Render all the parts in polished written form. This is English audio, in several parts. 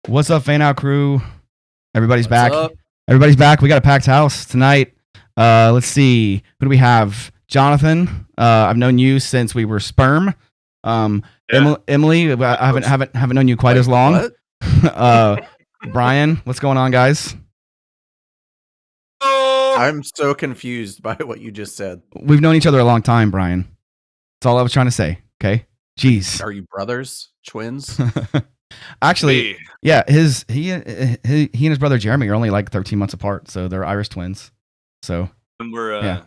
What's up, Fanout Crew? Everybody's What's back. up? Everybody's back. We got a packed house tonight. Let's see. Who do we have? Jonathan. I've known you since we were sperm. Emily. I haven't known you quite as long. Brian, what's going on, guys? I'm so confused by what you just said. We've known each other a long time, Brian. That's all I was trying to say. Okay. Jeez. Are you brothers? Twins? Actually, yeah. He and his brother Jeremy are only like 13 months apart, so they're Irish twins. So And we're yeah.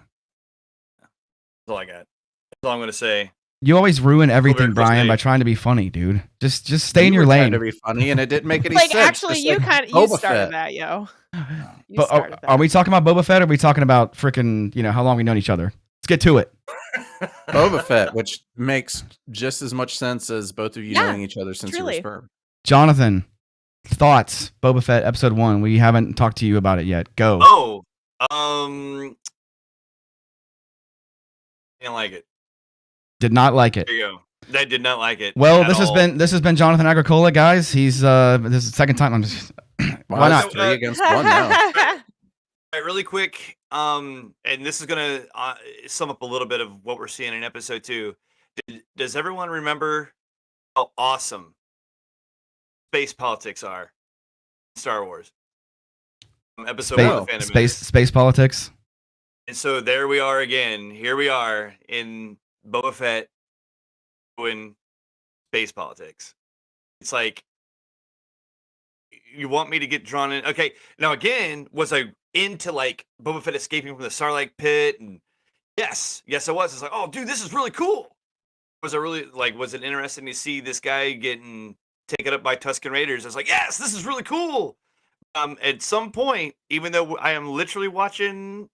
That's all I got. That's all I'm gonna say. You always ruin everything, Over Brian, by Thursday. trying to be funny, dude. Just stay in You your were trying lane. to be funny, and it didn't make any Like, sense. actually, just you like kind of Boba started Fett. that, yo. You But started are that. we talking about Boba Fett, or are we talking about freaking, how long we've known each other? Let's get to it. Boba Fett, which makes just as much sense as both of you Yeah, knowing each other since you were truly. sperm. Jonathan, thoughts? Boba Fett episode 1. We haven't talked to you about it yet. Go. Didn't like it. Did not like it. There you go. I did not like it. Well, at this all. has been Jonathan Agricola, guys. He's this is the second time. I'm just why not? It's 3 against 1 now. All right, really quick. And this is gonna sum up a little bit of what we're seeing in episode 2. Does everyone remember how awesome space politics are in Star Wars? Episode 1 of the Phantom Menace. Space politics. And so there we are again. Here we are in Boba Fett doing space politics. It's like, you want me to get drawn in? Okay, now again, was I into like Boba Fett escaping from the Sarlacc pit? And yes, I was. It's like, oh, dude, this is really cool. Was it interesting to see this guy getting taken up by Tusken Raiders? I was like, yes, this is really cool. At some point, even though I am literally watching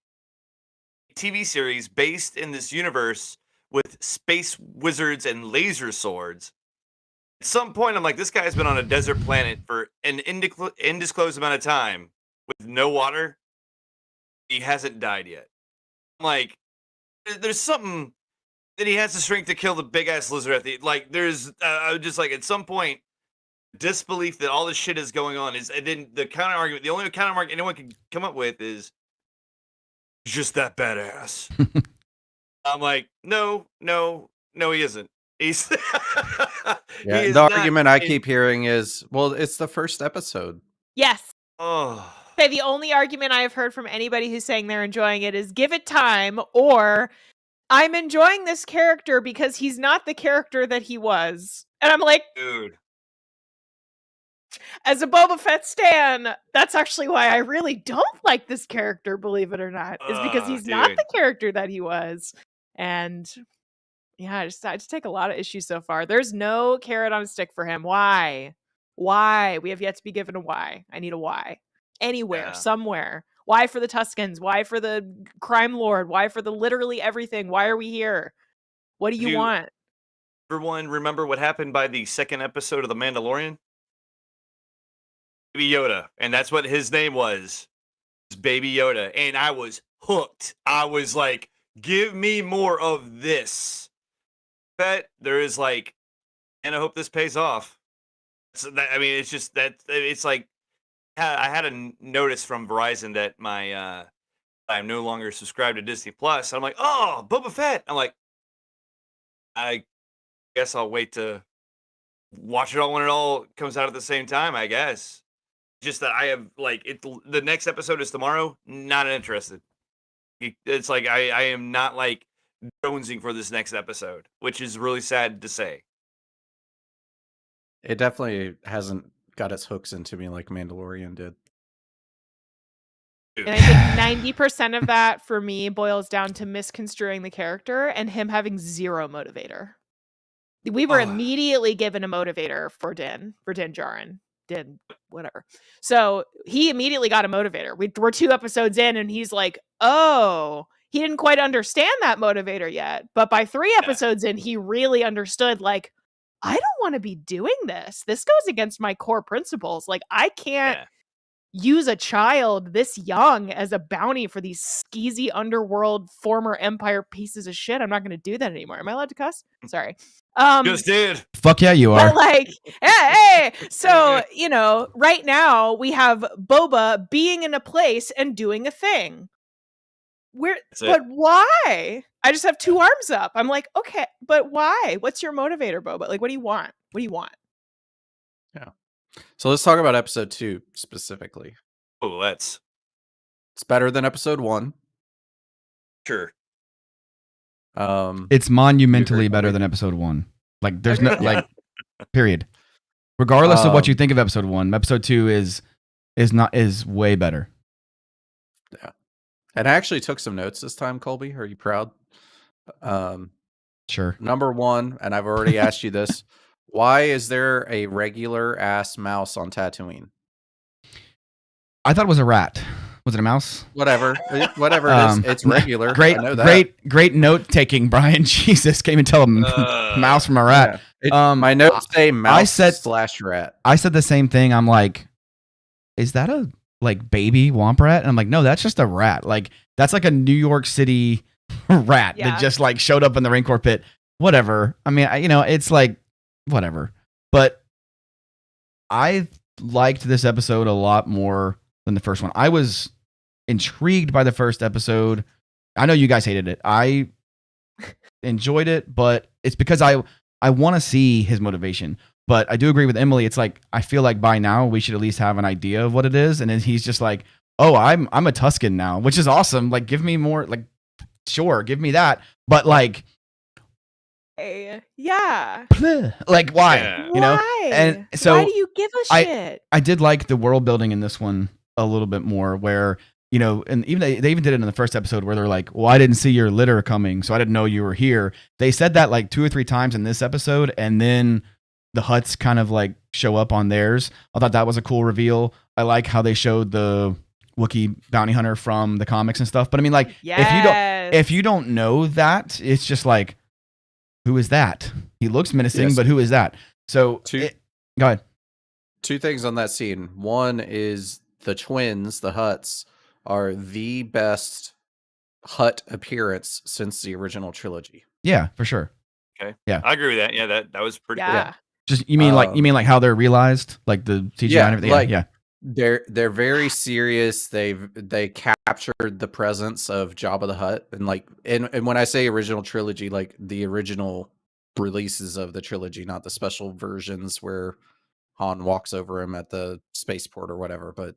a TV series based in this universe with space wizards and laser swords, at some point I'm like, this guy's been on a desert planet for an undisclosed amount of time with no water. He hasn't died yet. I'm like, there's something that he has the strength to kill the big ass lizard at the there's I was just like, at some point, disbelief that all this shit is going on is, and then the counter argument, the only counter argument anyone can come up with is, he's just that badass. I'm like, no, he isn't. He's Yeah, he is the not argument I in- keep hearing is, well, it's the first episode. Yes. Oh, Okay, the only argument I have heard from anybody who's saying they're enjoying it is give it time, or I'm enjoying this character because he's not the character that he was. And I'm like, dude. as a Boba Fett stan, that's actually why I really don't like this character, believe it or not, is because he's not Dude. the character that he was. And yeah, I just take a lot of issues so far. There's no carrot on a stick for him. Why? We have yet to be given a why. I need a why. Anywhere, Yeah. somewhere. Why for the Tuskens? Why for the crime lord? Why for the literally everything? Why are we here? What do you want? Everyone remember what happened by the second episode of The Mandalorian? Baby Yoda, and that's what his name was. It was Baby Yoda, and I was hooked. I was like, give me more of this. But there is like, and I hope this pays off. So that, I mean, it's just that it's like, I had a notice from Verizon that my I'm no longer subscribed to Disney Plus. I'm like, oh, Boba Fett. I'm like, I guess I'll wait to watch it all when it all comes out at the same time, I guess. Just that I have like it. The next episode is tomorrow. Not interested. It's like I am not like jonesing for this next episode, which is really sad to say. It definitely hasn't got its hooks into me like Mandalorian did. And I think 90% of that for me boils down to misconstruing the character and him having zero motivator. We were immediately given a motivator for Din Djarin. Din, whatever. So he immediately got a motivator. We're 2 episodes in and he's like, oh, he didn't quite understand that motivator yet. But by 3 episodes in, he really understood, like, I don't want to be doing this. This goes against my core principles. Like, I can't use a child this young as a bounty for these skeezy underworld former Empire pieces of shit. I'm not going to do that anymore. Am I allowed to cuss? Sorry. Just did. Fuck yeah, you But are. like, hey, so right now we have Boba being in a place and doing a thing. But why? I just have 2 arms up. I'm like, okay, but why? What's your motivator, Boba? Like, what do you want? What do you want? Yeah. So let's talk about episode 2 specifically. Oh, let's. It's better than episode 1. Sure. It's monumentally better Colby? than episode 1. Like, there's no Agreed. like, period. Regardless of what you think of episode 1, episode 2 is way better. Yeah. And I actually took some notes this time, Colby. Are you proud? Sure. Number 1, and I've already asked you this. Why is there a regular ass mouse on Tatooine? I thought it was a rat. Was it a mouse? Whatever it is, it's regular. Great, I know that. great note taking, Brian. Jesus, can't even tell a mouse from a rat. Yeah. My notes say mouse / rat. I said the same thing. I'm like, is that a like baby womp rat? And I'm like, no, that's just a rat. Like that's like a New York City rat that just like showed up in the Rancor pit. Whatever. I mean, it's like whatever. But I liked this episode a lot more than the first one. I was intrigued by the first episode. I know you guys hated it. I enjoyed it, but it's because I want to see his motivation. But I do agree with Emily. It's like I feel like by now we should at least have an idea of what it is. And then he's just like, "Oh, I'm a Tusken now," which is awesome. Like, give me more. Like, sure, give me that. But like, yeah, like why? Yeah. You know? Why? And so why do you give a shit? I did like the world building in this one a little bit more, where and even they even did it in the first episode where they're like, "Well, I didn't see your litter coming, so I didn't know you were here." They said that like 2 or 3 times in this episode, and then the Hutts kind of like show up on theirs. I thought that was a cool reveal. I like how they showed the Wookiee bounty hunter from the comics and stuff. But I mean, like, if you don't know that, it's just like, who is that? He looks menacing, but who is that? So go ahead. 2 things on that scene. One is the twins, the Hutts, are the best Hutt appearance since the original trilogy. Yeah, for sure. Okay. Yeah, I agree with that. Yeah, that was pretty cool. Yeah. Just you mean like how they're realized, like the CGI and everything. Like, yeah. They're very serious. They captured the presence of Jabba the Hutt, and like and when I say original trilogy, like the original releases of the trilogy, not the special versions where Han walks over him at the spaceport or whatever. But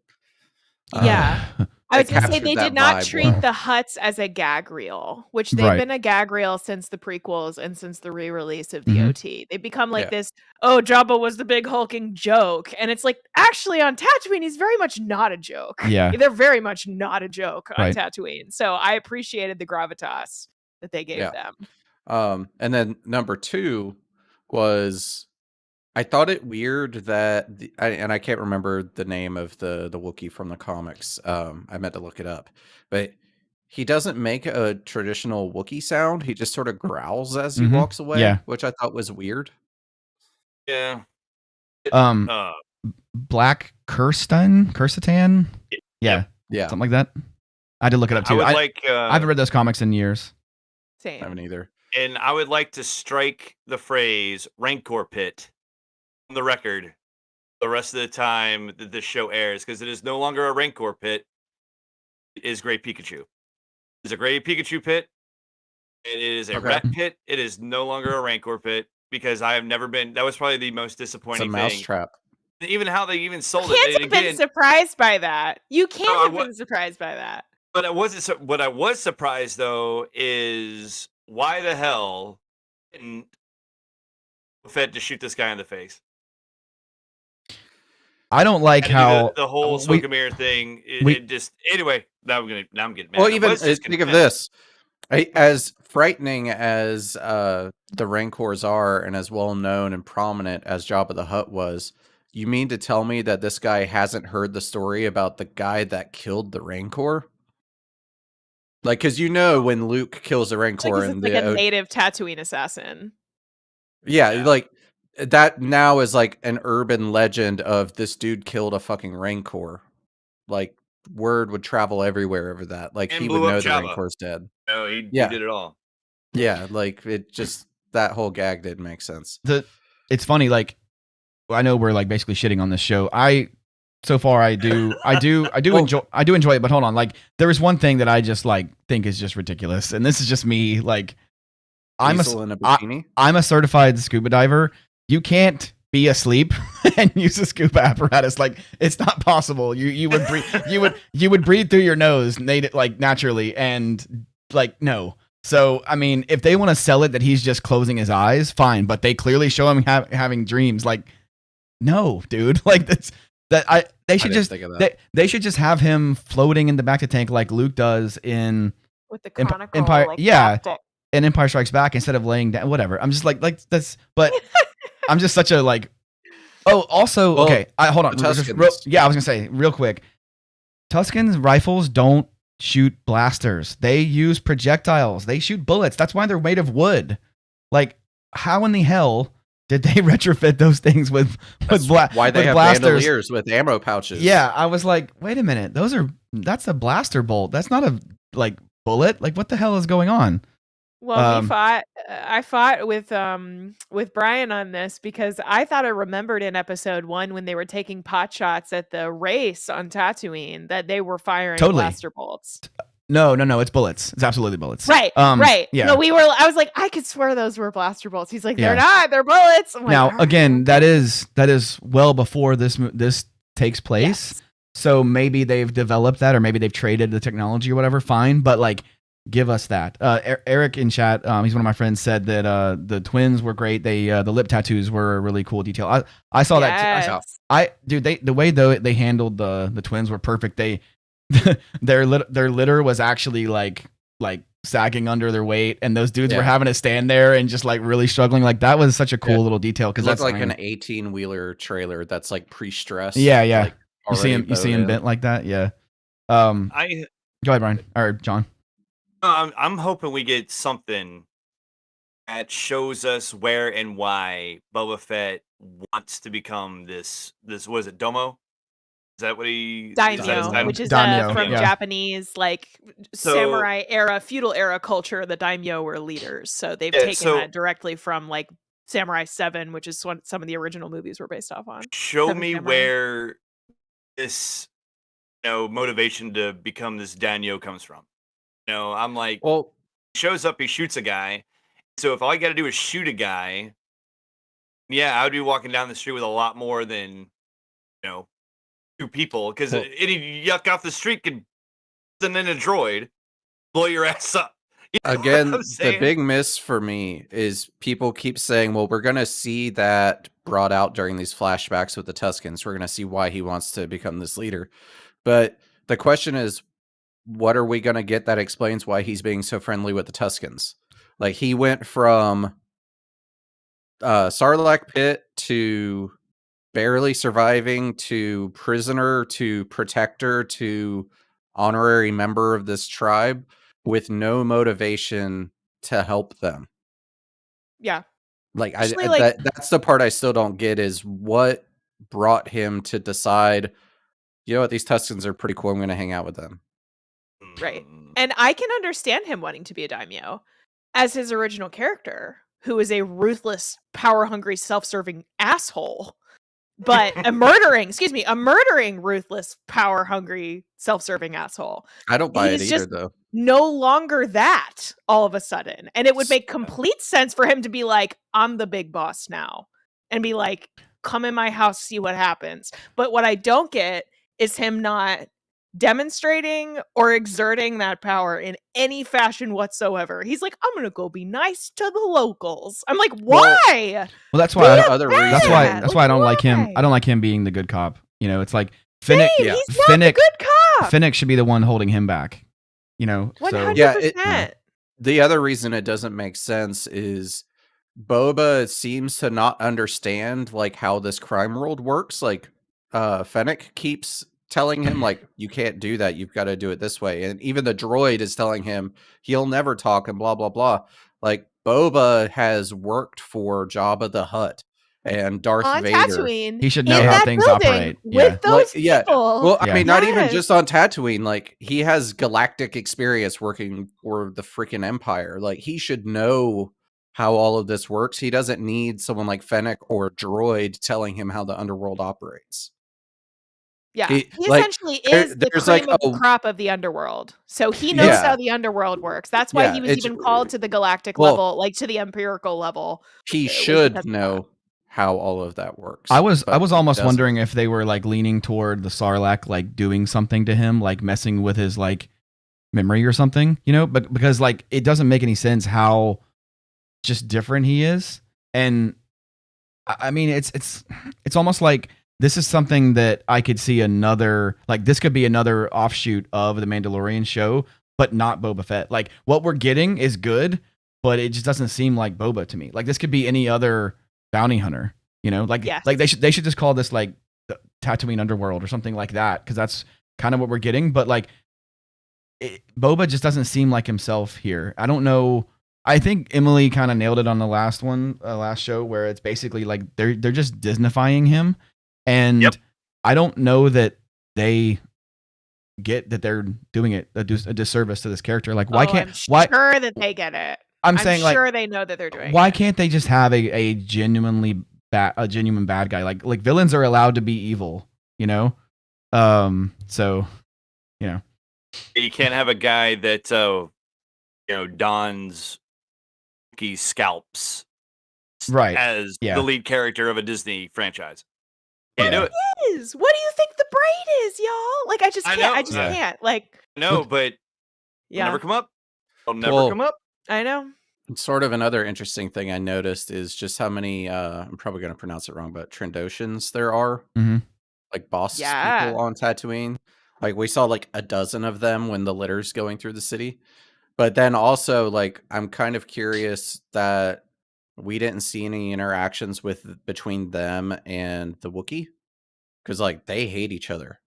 yeah, I was gonna say they did not treat well. the Hutts as a gag reel, which they've been a gag reel since the prequels and since the re-release of the OT. They become like this. Oh, Jabba was the big hulking joke, and it's like actually on Tatooine, he's very much not a joke. Yeah, they're very much not a joke on Tatooine. So I appreciated the gravitas that they gave them. And then number 2 was, I thought it weird that and I can't remember the name of the Wookiee from the comics. I meant to look it up, but he doesn't make a traditional Wookiee sound. He just sort of growls as he walks away, which I thought was weird. Yeah. Black Kirstatan. Yeah, something like that. I had to look it up too. I haven't read those comics in years. Same. I haven't either. And I would like to strike the phrase Rancor Pit on the record the rest of the time that this show airs, because it is no longer a Rancor Pit. It is Great Pikachu. It's a Great Pikachu Pit. It is a rat pit. It is no longer a Rancor Pit, because I have never been. That was probably the most disappointing thing. It's a mousetrap. Even how they even sold you it. Can't have been surprised by that. You can't have been surprised by that. But I wasn't. What I was surprised though is why the hell didn't Fett to shoot this guy in the face? I don't like how the whole smoke and mirror thing. It just anyway. Now I'm getting mad. Well, even think of this. As frightening as the Rancors are, and as well known and prominent as Jabba the Hutt was, you mean to tell me that this guy hasn't heard the story about the guy that killed the Rancor? Like, because when Luke kills a Rancor, it's like a native Tatooine assassin. Yeah, like that now is like an urban legend of this dude killed a fucking Rancor. like word would travel everywhere over that. Like And he would blew up know the Jabba. Rancor's dead. No, he Yeah. did it all. Yeah, like it just that whole gag didn't make sense. It's funny, like I know we're like basically shitting on this show. So far I do Well- enjoy it, but hold on, like there is one thing that I just like think is just ridiculous, and this is just me. Like Diesel in a bikini. I'm a certified scuba diver. You can't be asleep and use a scuba apparatus. Like it's not possible. You would breathe you would breathe through your nose like naturally, and like no. So I mean, if they want to sell it that he's just closing his eyes, fine. But they clearly show him having dreams. Like no, dude. Like they should just they should just have him floating in the back of the tank like Luke does in with the conical Empire. like, Yeah. tactic. And Empire Strikes Back instead of laying down, whatever. I'm just like that's, but I'm just such a like. Oh, also, Well, okay. Hold on. the Just Tuskens. I was gonna say real quick. Tuskens rifles don't shoot blasters. They use projectiles. They shoot bullets. That's why they're made of wood. Like, how in the hell did they retrofit those things with Why they have blasters? bandoliers with ammo pouches? Yeah, I was like, wait a minute. That's a blaster bolt. That's not a like bullet. Like, what the hell is going on? Well, I fought with Brian on this because I thought I remembered in episode 1 when they were taking pot shots at the race on Tatooine that they were firing blaster bolts. No, it's bullets. It's absolutely bullets. Right, right. Yeah. No, I was like, I could swear those were blaster bolts. He's like, they're not. They're bullets. I'm like, now, "All right." again, that is well before this takes place. Yes. So maybe they've developed that, or maybe they've traded the technology or whatever. Fine, but like, give us that. Eric in chat, he's one of my friends, said that the twins were great. They the lip tattoos were a really cool detail. I saw that. The way though they handled the twins were perfect. They their litter was actually like sagging under their weight, and those dudes were having to stand there and just like really struggling. Like that was such a cool little detail because that's like an 18-wheeler trailer that's like pre-stressed. Yeah. Like, you see him bent like that. Yeah. Go ahead, Brian or John. I'm hoping we get something that shows us where and why Boba Fett wants to become this what is it, Domo? Is that what he daimyo, which is daimyo, from Japanese like samurai era, feudal era culture. The daimyo were leaders, so they've taken that directly from like Samurai 7, which is what some of the original movies were based off on. Show me where this motivation to become this daimyo comes from. I'm like, well, he shows up, he shoots a guy. So if all you got to do is shoot a guy, I would be walking down the street with a lot more than, 2 people. Because any yuck off the street could send in a droid, blow your ass up. Again, the big miss for me is people keep saying, well, we're going to see that brought out during these flashbacks with the Tuskens. We're going to see why he wants to become this leader. But the question is, what are we going to get that explains why he's being so friendly with the Tuskens? Like he went from Sarlacc pit to barely surviving to prisoner to protector to honorary member of this tribe with no motivation to help them. Yeah. Like that's the part I still don't get is what brought him to decide, you know what, these Tuskens are pretty cool. I'm going to hang out with them. Right. And I can understand him wanting to be a daimyo as his original character, who is a ruthless, power-hungry, self-serving asshole. But a murdering, ruthless, power-hungry, self-serving asshole. I don't buy it either, though. No longer that all of a sudden. And it would make complete sense for him to be like, I'm the big boss now. And be like, come in my house, see what happens. But what I don't get is him not demonstrating or exerting that power in any fashion whatsoever. He's like, I'm gonna go be nice to the locals. I'm like, why? Well, that's why that's why I don't like him. I don't like him being the good cop. It's like Finnick. He's not the good cop. Finnick should be the one holding him back. 100%. The other reason it doesn't make sense is Boba seems to not understand like how this crime world works. Like Fennec keeps telling him like, you can't do that, you've got to do it this way, and even the droid is telling him he'll never talk and blah blah blah. Like Boba has worked for Jabba the Hutt and Darth On Vader. Tatooine, He should in know how that things building operate. with those people. Well, I Yeah. mean, not even Yes. just on Tatooine. Like, he has galactic experience working for the freaking Empire. Like, he should know how all of this works. He doesn't need someone like Fennec or Droid telling him how the underworld operates. Yeah, He- he like, essentially is the there's, cream like, of the crop of the underworld. So he knows Yeah. how the underworld works. That's why Yeah, he was it's- even called to the galactic well, level, like to the empirical level. He was should because of know how all of that works. I was but he almost doesn't. wondering if they were like leaning toward the Sarlacc, like doing something to him, like messing with his like memory or something, you know? But because like it doesn't make any sense how just different he is, and I mean it's almost like this is something that I could see another, like this could be another offshoot of the Mandalorian show, but not Boba Fett. Like what we're getting is good, but it just doesn't seem like Boba to me. Like this could be any other bounty hunter, you know? Like Yes. like they should just call this like the Tatooine Underworld or something like that, because that's kind of what we're getting. But like Boba just doesn't seem like himself here. I don't know. I think Emily kind of nailed it on the last show, where it's basically like they're just Disneyfying him, and Yep. I don't know that they get that they're doing it a disservice to this character. Like, why can't I'm sure that they get it. I'm saying sure like they know that they're doing why it. can't they just have a genuine bad guy? Like villains are allowed to be evil, you know. So you know, You can't have a guy that dons Wookiee scalps Right. as Yeah. the lead character of a Disney franchise. Can't do it. Is what do you think the braid is, y'all? Like I just I can't. know. I just Yeah. can't. Like No, but it'll yeah, never come up. It'll never Well, come up. I know. Sort of another interesting thing I noticed is just how many, I'm probably going to pronounce it wrong, but Trandoshans there are. Mhm. Like boss Yeah. people on Tatooine. Like we saw like a dozen of them when the litter's going through the city. But then also like I'm kind of curious that we didn't see any interactions between them and the Wookiee. Because like they hate each other.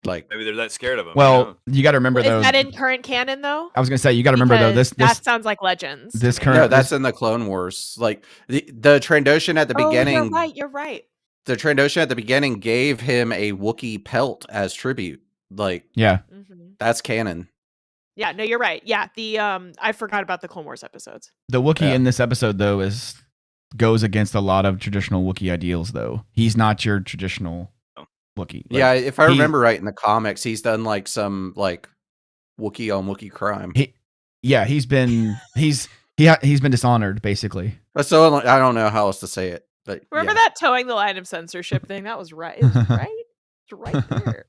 Like Maybe they're that scared of him. Well, you got to remember Is though. that in current canon though? I was gonna say you got to remember though. Because This that sounds like Legends. to this me. current no, that's in the Clone Wars. Like the Trandoshan at the beginning. You're right. You're right. The Trandoshan at the beginning gave him a Wookiee pelt as tribute. Like yeah. Mhm. that's canon. Yeah. No, you're right. Yeah. The I forgot about the Clone Wars episodes. The Wookiee Yeah. in this episode though goes against a lot of traditional Wookiee ideals though. He's not your traditional Wookiee. Like, Yeah, if I he- remember right in the comics, he's done like some like Wookiee on Wookiee crime. he's been been dishonored basically. So I don't know how else to say it. But Remember yeah. that towing the line of censorship thing? That was right. It was right. It's right there.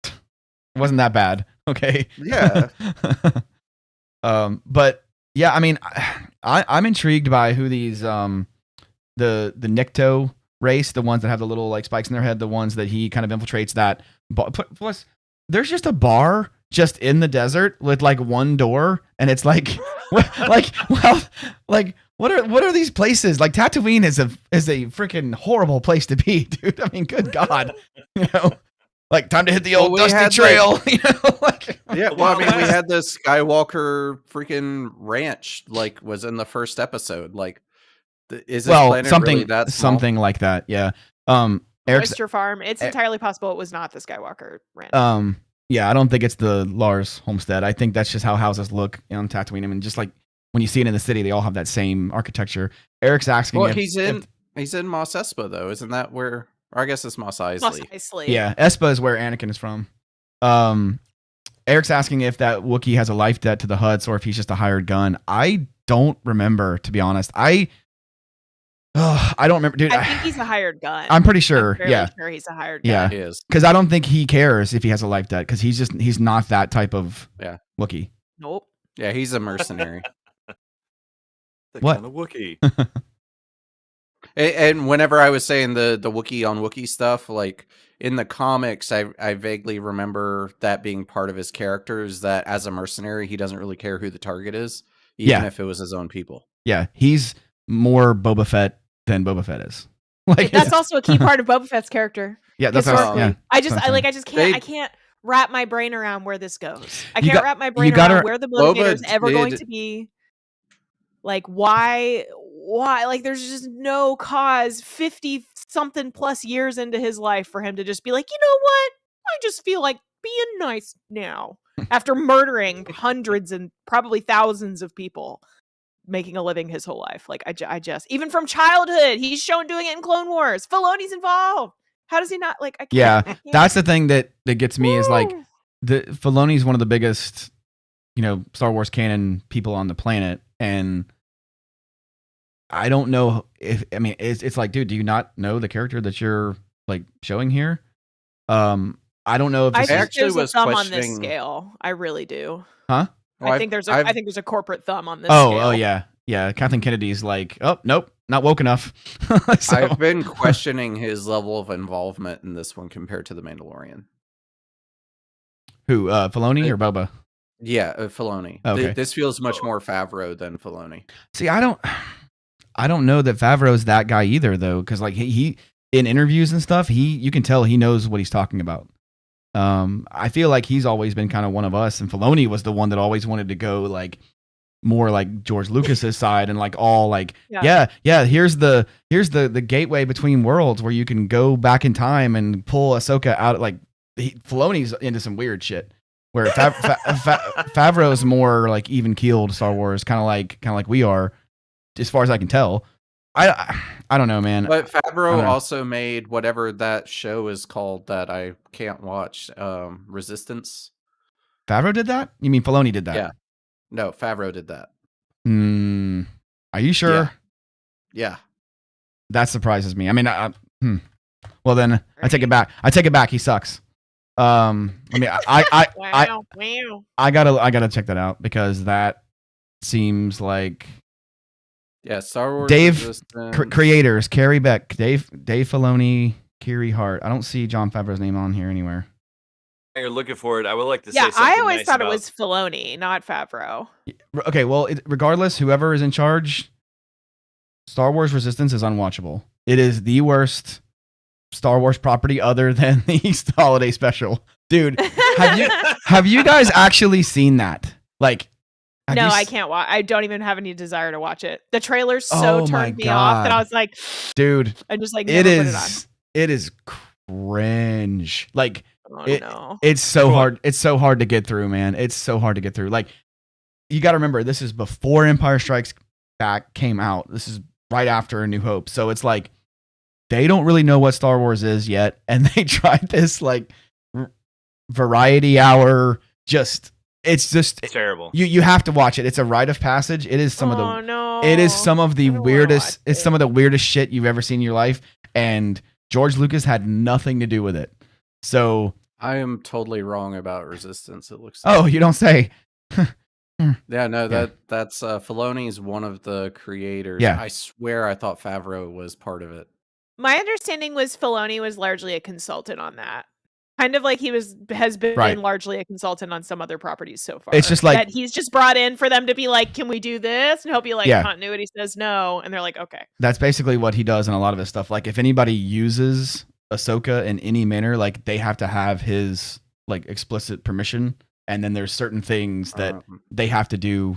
It wasn't that bad. Okay. Yeah. But yeah, I mean, I'm intrigued by who these the Nikto race, the ones that have the little like spikes in their head, the ones that he kind of infiltrates. That plus, there's just a bar just in the desert with like one door, and it's like, what are these places? Like Tatooine is a freaking horrible place to be, dude. I mean, good God, you know. Like time to hit the old we dusty had, trail, you know. Like, Yeah, well, I mean, we had the Skywalker freaking ranch, like, was in the first episode. Like, is this planet something really that small? something like that, yeah. Eric's, Oyster Farm. It's entirely possible it was not the Skywalker ranch. yeah, I don't think it's the Lars homestead. I think that's just how houses look on Tatooine. I mean, just like when you see it in the city, they all have that same architecture. Eric's asking, Well, if, he's in Mos Espa though, isn't that where? Or I guess it's Mos Eisley. Mos Eisley. yeah, Espa is where Anakin is from. Eric's asking if that Wookiee has a life debt to the Hutts or if he's just a hired gun. I don't remember, to be honest. I don't remember, dude. I think he's a hired gun. I'm pretty sure. I'm fairly Yeah, sure he's a hired Yeah. gun. He is. because I don't think he cares if he has a life debt because he's not that type of Yeah. Wookiee. Nope. Yeah, he's a mercenary. What? Kind of Wookiee. And whenever I was saying the Wookiee on Wookiee stuff, like in the comics, I vaguely remember that being part of his character is that as a mercenary, he doesn't really care who the target is, even Yeah. if it was his own people. Yeah, he's more Boba Fett than Boba Fett is. Like That's also a key part of Boba Fett's character. yeah, that's historically. yeah. I just that's what I'm just can't They- I can't wrap my brain around where this goes. I You can't got- wrap my you brain gotta- around where the Boba motivator's ever going did- to be. Like why why? Like, there's just no cause 50 something plus years into his life for him to just be like, you know what? I just feel like being nice now after murdering hundreds and probably thousands of people, making a living his whole life. Like, I just, even from childhood, he's shown doing it in Clone Wars. Filoni's involved. How does he not, like, I can't. Yeah, I can't. that's the thing that gets me is like Woo. Filoni's one of the biggest, Star Wars canon people on the planet, and I don't know it's like, dude, do you not know the character that you're like showing here? I don't know if I this think is, actually there's a was thumb on this questioning- scale. I really do. huh? Well, I think there's a corporate thumb on this Oh, scale. yeah. Kathleen Kennedy's like, oh nope, not woke enough. So- I've been questioning his level of involvement in this one compared to The Mandalorian. who, Filoni or Boba? Yeah, Filoni. Okay. This feels much more Favreau than Filoni. See, I don't know that Favreau's that guy either, though, because like he in interviews and stuff, you can tell he knows what he's talking about. I feel like he's always been kind of one of us, and Filoni was the one that always wanted to go like more like George Lucas's side and like all like yeah. Here's the gateway between worlds where you can go back in time and pull Ahsoka out. Like Filoni's into some weird shit. Where Favreau's more like even keeled Star Wars, kind of like we are, as far as I can tell. I don't know, man. But Favreau also made whatever that show is called that I can't watch, Resistance. Favreau did that? You mean Filoni did that? Yeah. No, Favreau did that. Are you sure? Yeah. That surprises me. I mean, well then I take it back. He sucks. I mean, Wow. I gotta check that out because that seems like Yeah, Star Wars Dave Resistance. creators Carrie Beck, Dave Filoni, Kiri Hart. I don't see Jon Favreau's name on here anywhere. You're looking for it. I would like to say Yeah, something I always nice thought about- it was Filoni, not Favreau. Okay, well, regardless, whoever is in charge, Star Wars Resistance is unwatchable. It is the worst Star Wars property other than the Easter Holiday Special. Dude, have you guys actually seen that? Like, No, I can't watch. I don't even have any desire to watch it. The trailers so Oh my turned me off that God. I was like, dude, I'm just like, it never put it on. is cringe. Like, Oh it- no. it's so Cool. hard. It's so hard to get through, man. It's so hard to get through. Like, you got to remember, this is before Empire Strikes Back came out. This is right after A New Hope. So it's like they don't really know what Star Wars is yet, and they tried this like variety hour. It's terrible. You have to watch it. It's a rite of passage. It is some of the Oh no. it is some of the I don't wanna weirdest. watch It's it. some of the weirdest shit you've ever seen in your life, and George Lucas had nothing to do with it. So, I am totally wrong about Resistance. It looks. oh, you don't say. Yeah, no, Yeah. that's Filoni is one of the creators. Yeah. I swear I thought Favreau was part of it. My understanding was Filoni was largely a consultant on that. Kind of like he has been Right. largely a consultant on some other properties so far. It's just like- that he's just brought in for them to be like, can we do this? And he'll be like, Yeah. continuity says no. And they're like, okay. That's basically what he does in a lot of his stuff. Like, if anybody uses Ahsoka in any manner, like they have to have his like explicit permission, and then there's certain things that they have to do,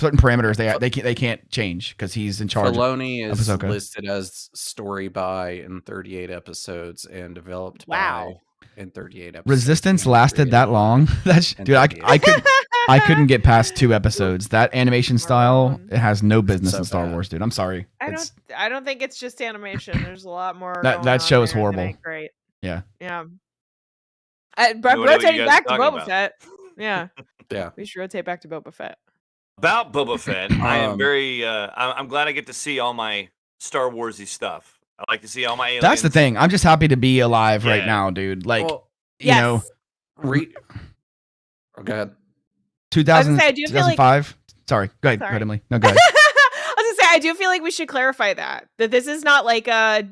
certain parameters they can't change because he's in charge. Filoni of is Ahsoka. listed as story by in 38 episodes and developed Wow. by in 38 episodes. Resistance and lasted created. that long. That's And dude. I 38. couldn't get past 2 episodes. That animation style, it has no business so in Star bad. Wars, dude. I'm sorry. I It's- don't think it's just animation. There's a lot more. That- going that on show is there that horrible. ain't Great. Yeah. Yeah. No idea what you Rotating guys back are to talking Boba about. Fett. Yeah. Yeah. We should rotate back to Boba Fett. About Boba Fett, I am Um, very. I'm glad I get to see all my Star Warsy stuff. I like to see all my aliens. That's the thing. I'm just happy to be alive right Yeah. now, dude. Like, Well, you know, Oh, go ahead. 2000, say, I do feel like- 2005. Sorry. Go ahead. Sorry. Go ahead, Emily. No, go ahead. I was gonna say, I do feel like we should clarify that this is not like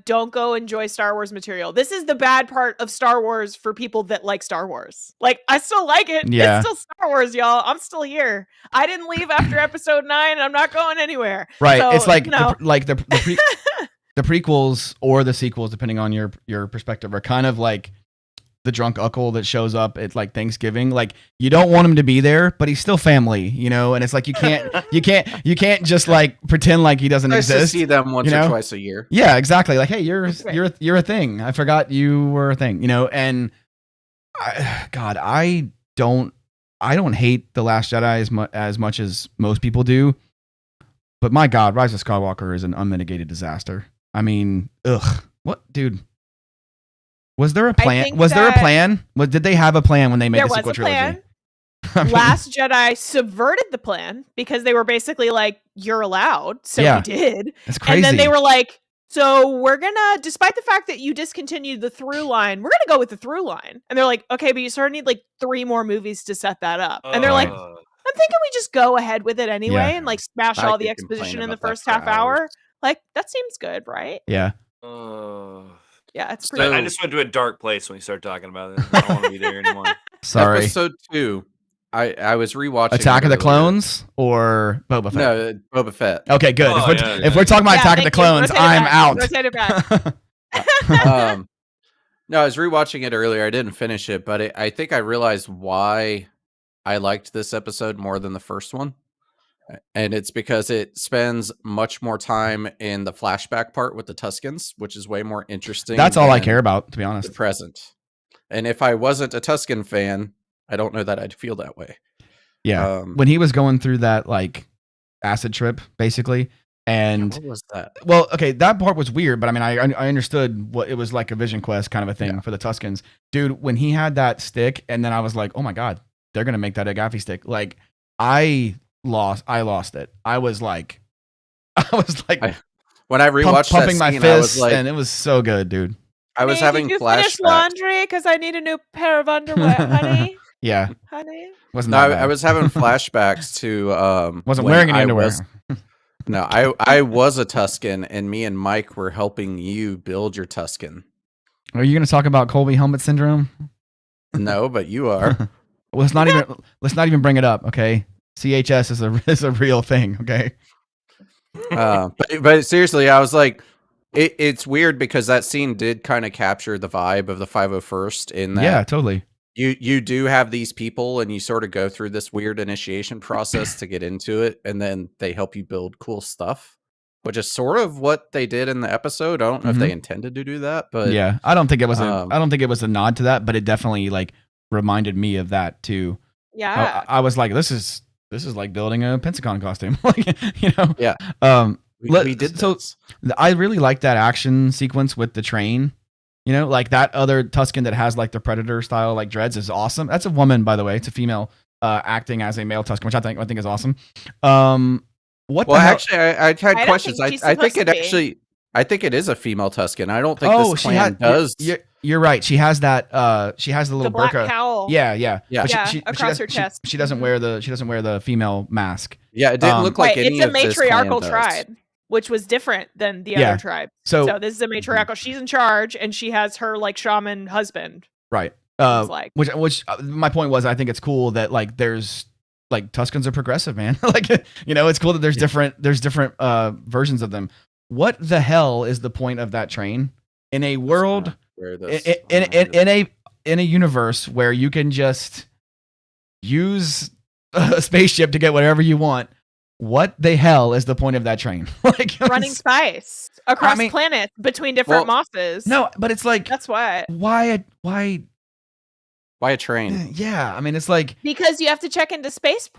don't go enjoy Star Wars material. This is the bad part of Star Wars for people that like Star Wars. Like, I still like it. Yeah. It's still Star Wars, y'all. I'm still here. I didn't leave after episode 9 and I'm not going anywhere. Right. So, It's like you know. the prequels or the sequels, depending on your perspective, are kind of like the drunk uncle that shows up at like Thanksgiving. Like you don't want him to be there, but he's still family, you know. And it's like you can't just like pretend like he doesn't Nice to exist. see them once you or know? twice a year. Yeah, exactly. Like, hey, you're Right. you're a thing. I forgot you were a thing, you know. And I don't hate The Last Jedi as much as most people do. But my God, Rise of Skywalker is an unmitigated disaster. I mean, ugh. What, dude? Was there a plan? think Was there a that- plan? Did they have a plan when they made There the was sequel a trilogy? plan. I mean, Last Jedi subverted the plan because they were basically like, "You're allowed," so Yeah. we did. it's crazy. And then they were like, "So we're gonna, despite the fact that you discontinued the through line, we're gonna go with the through line." And they're like, "Okay, but you sort of need like 3 more movies to set that up." And they're like, "I'm thinking we just go ahead with it anyway and like smash I all the could complain exposition in the about that first for half hour." hours. Like that seems good, right? yeah. Yeah, it's So- pretty. I just went to a dark place when we started talking about it. I don't want to be there anymore. Sorry. Episode 2. I was rewatching Attack it of the earlier. Clones or Boba Fett? No, Boba Fett. Okay, good. Oh, If we're talking about Yeah, Attack of the thank you. Clones, Rotate it I'm back. out. Rotate it back. No, I was rewatching it earlier. I didn't finish it, but I think I realized why I liked this episode more than the first one. And it's because it spends much more time in the flashback part with the Tuskens, which is way more interesting. That's all I than care about, to be The honest. present. And if I wasn't a Tusken fan, I don't know that I'd feel that way. Yeah. When he was going through that like acid trip, basically, and what was that? well, okay, that part was weird, but I mean, I understood what it was like a Vision Quest kind of a thing Yeah. for the Tuskens, dude. When he had that stick, and then I was like, oh my God, they're gonna make that a gaffy stick. Like, I lost it. I was like, When I rewatched that pumping my scene, I was fists, like, and it was so good, dude. I was Honey, having did you finish flashbacks. laundry? Because I need a new pair of underwear, honey. Yeah, Honey. wasn't No, that bad. I was having flashbacks to wasn't when wearing any I underwear. I was a Tusken, and me and Mike were helping you build your Tusken. Are you gonna talk about Colby helmet syndrome? No, but you are. Well, let's not even bring it up, okay? CHS is a real thing, okay? But seriously, I was like, it's weird because that scene did kind of capture the vibe of the 501st in that Yeah, totally. you do have these people and you sort of go through this weird initiation process to get into it, and then they help you build cool stuff, which is sort of what they did in the episode. I don't know if they intended to do that, but Yeah, I don't think it was a um, nod to that, but it definitely like reminded me of that too. Yeah. I was like, this is like building a Pensacon costume, like, you know. Yeah. Let- we did so- this. I really like that action sequence with the train. You know, like that other Tusken that has like the Predator style like dreads is awesome. That's a woman, by the way. It's a female acting as a male Tusken, which I think is awesome. What? Well, the hell? actually, I had don't questions. think she's I think supposed it to be. actually, I think it is a female Tusken. I don't think Oh, this she clan had. does. You're right. She has that. She has the The little black burqa. cowl. Yeah. Yeah. But Yeah, she across does- her chest. She doesn't Mhm. wear the female mask. Yeah, it didn't look like Right, any it's a of this clan matriarchal does. tribe, which was different than the Yeah. other tribe. So, So this is a matriarchal. She's in charge, and she has her like shaman husband. right. Seems like. Which my point was, I think it's cool that like there's like Tuskens are progressive, man. Like, you know, it's cool that there's different versions of them. What the hell is the point of that train in a world Where this- in a universe where you can just use a spaceship to get whatever you want? What the hell is the point of that train? Like Running spice across mean- planets between different Well, mosses. No, but it's like That's what. why Why a train? yeah, I mean it's like Because you have to check into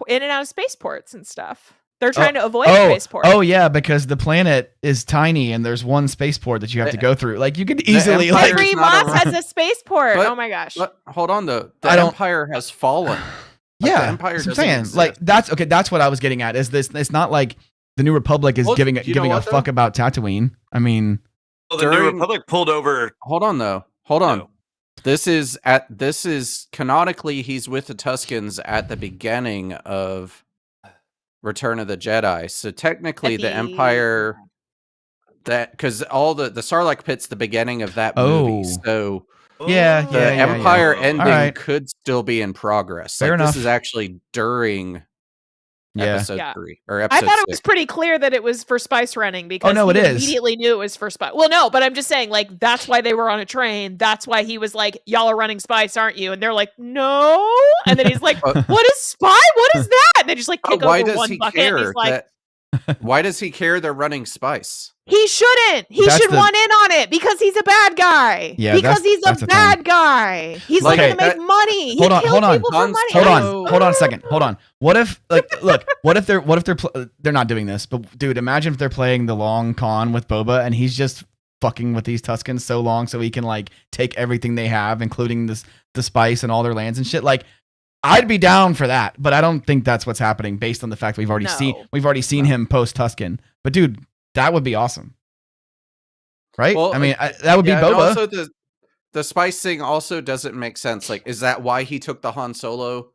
in and out of spaceports and stuff. They're trying to avoid oh, spaceports. oh yeah, because the planet is tiny and there's one spaceport that you have to go through. Like you could easily Empire like Every is not moss around. has a spaceport. But- Oh my gosh. But hold on though, the I don't- Empire has fallen. Like, yeah, the Empire that's what I'm doesn't saying. exist. Like that's okay. That's what I was getting at. Is this? It's not like the New Republic is Well, giving you know a what, though? fuck about Tatooine. I mean, Well, the New During- Republic pulled over. Hold on though. Hold on. No. This is canonically he's with the Tuskens at the beginning of Return of the Jedi. So technically At the the- Empire because all the Sarlacc pit's the beginning of that movie. Oh. So Yeah, the yeah, yeah. Empire ending Alright. could still be in progress. Fair Like, enough. this is actually during episode Yeah. 3 or I episode thought it 6. was pretty clear that it was for spice running because no, he it is. immediately knew it was for spice. Well, no, but I'm just saying, like, that's why they were on a train. That's why he was like, y'all are running spice, aren't you? And they're like, no. And then he's like, what is spy? What is that? And they just like kick why over does one he bucket. And care he's like, why does he care they're running spice? he shouldn't. He That's should the- want in on it because he's a bad guy. Yeah, because he's that's a the thing. bad guy. He's Like, looking to that- make money. He Hold on, kills hold on. people for Hans- money. Hold on, Oh. hold on a second. Hold on. What if, like, look, what if they're not doing this? But dude, imagine if they're playing the long con with Boba and he's just fucking with these Tuskens so long so he can like take everything they have, including the spice and all their lands and shit. Like, I'd be down for that, but I don't think that's what's happening based on the fact we've already seen him post Tusken. But dude, that would be awesome, right? Well, I mean, that would be and Boba. also the spice thing also doesn't make sense. Like, is that why he took the Han Solo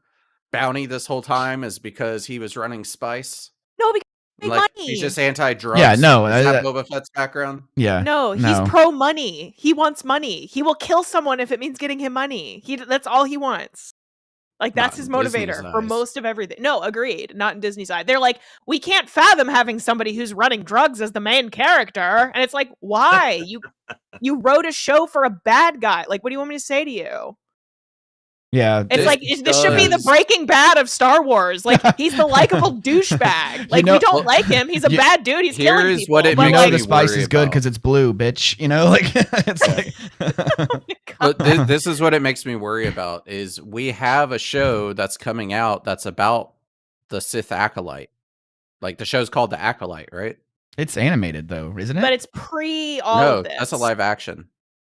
bounty this whole time? Is because he was running spice? No, because they make Like, money. he's just anti-drugs. Yeah, no, Is that Boba Fett's background? Yeah, No, he's pro money. He wants money. He will kill someone if it means getting him money. That's all he wants. Like, that's his Not in Disney's motivator for eyes. most of everything. No, agreed. Not in Disney's eye. They're like, we can't fathom having somebody who's running drugs as the main character. And it's like, why? You wrote a show for a bad guy. Like, what do you want me to say to you? Yeah, It's like, this should be the Breaking Bad of Star Wars. Like, he's the likable douchebag. Like, we don't like him. He's a bad dude. He's killing here's people. what it but, you makes know like, the me spice worry is good about. because it's blue, bitch. You know, like it's like. But this is what it makes me worry about is we have a show that's coming out that's about the Sith Acolyte. Like, the show's called The Acolyte, right? It's animated though, isn't it? but it's pre all No, of this. that's a live action.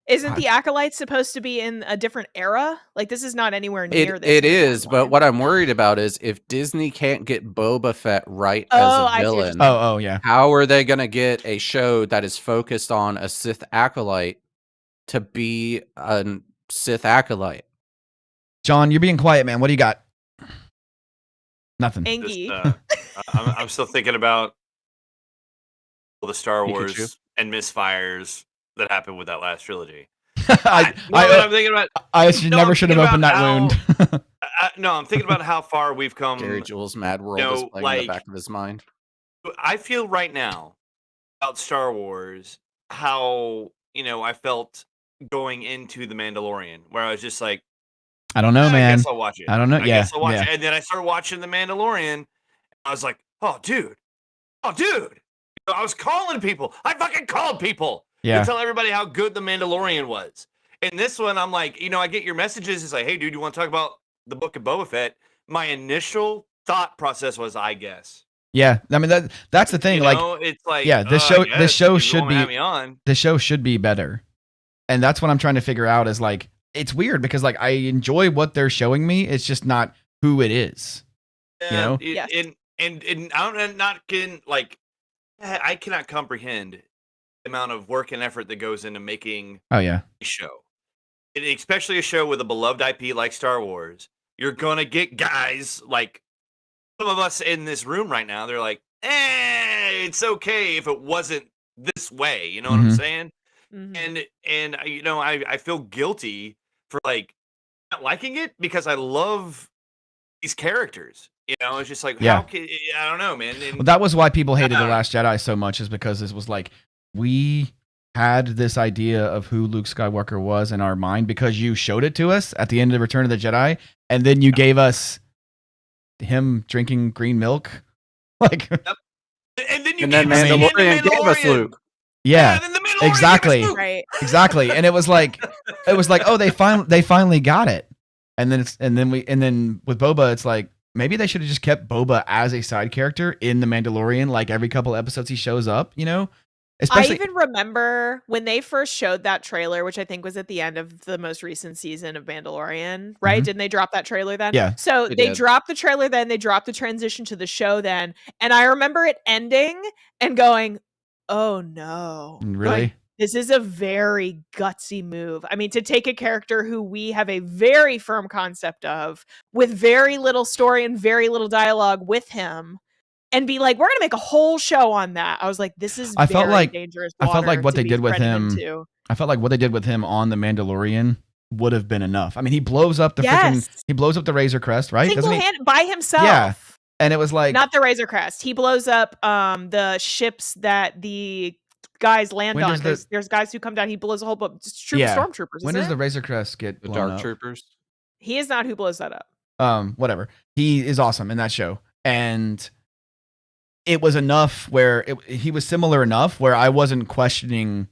Isn't the Acolyte supposed to be in a different era? Like, this is not anywhere near It this. is, but timeline. what I'm worried about is if Disney can't get Boba Fett right Oh, as I a see what you're villain, saying. oh yeah. how are they going to get a show that is focused on a Sith Acolyte to be a Sith Acolyte? John, you're being quiet, man. What do you got? Nothing. Angie. I'm still thinking about all the Star Pikachu. Wars and misfires that happened with that last trilogy. I I'm thinking about. never should have opened that wound. No, I'm thinking about how far we've come. Jerry Jules' Mad World no, is playing in like- the back of his mind. I feel right now about Star Wars how I felt going into The Mandalorian, where I was just like, I don't know, I man. guess I'll watch it. I don't know. I Yeah, guess I'll watch yeah. it. And then I started watching The Mandalorian. I was like, oh, dude. I was calling people. I fucking called people Yeah. to tell everybody how good The Mandalorian was. And this one, I'm like, I get your messages. It's like, hey, dude, you want to talk about the Book of Boba Fett? My initial thought process was, I guess. Yeah. I mean that's the thing. Like, it's like, yeah, this show should be have me on. the show should be better, and that's what I'm trying to figure out. Is like, it's weird because like I enjoy what they're showing me. It's just not who it is. Yeah, Yes. And I'm not getting like, I cannot comprehend the amount of work and effort that goes into making Oh yeah. a show, and especially a show with a beloved IP like Star Wars. You're gonna get guys like some of us in this room right now. They're like, it's okay if it wasn't this way. You know what I'm Mhm. saying? Mhm. And I feel guilty for like not liking it because I love these characters. It's just like, Yeah. how can I don't know, man. And, Well, that was why people hated The Last Jedi so much, is because it was like we had this idea of who Luke Skywalker was in our mind because you showed it to us at the end of Return of the Jedi, and then you gave us him drinking green milk. Like, and then you And then gave us Mandalorian gave us Luke. yeah, then the Mandalorian exactly. gave us Luke. Right. exactly. And it was like, oh, they finally got it. And then with Boba, it's like maybe they should have just kept Boba as a side character in the Mandalorian. Like every couple episodes he shows up, Especially, I even remember when they first showed that trailer, which I think was at the end of the most recent season of Mandalorian, right? Mhm. Didn't they drop that trailer then? Yeah. So They they did. dropped the trailer then, they dropped the transition to the show then. And I remember it ending and going, oh no. really. Like, this is a very gutsy move. I mean, to take a character who we have a very firm concept of, with very little story and very little dialogue with him, and be like, we're gonna make a whole show on that. I was like, this is I felt very like- dangerous. I felt like water what to they be did with treading him into. I felt like what they did with him on the Mandalorian would have been enough. I mean, he blows up the freaking, Yes. he blows up the Razor Crest, right? Doesn't Single he? hand by himself. Yeah. And it was like not the Razor Crest. He blows up the ships that the guys land on. There's guys who come down. He blows a whole bunch of stormtroopers. When does the Razor Crest get The blown Dark up? Troopers? He is not who blows that up. Whatever. He is awesome in that show, and it was enough where he was similar enough where I wasn't questioning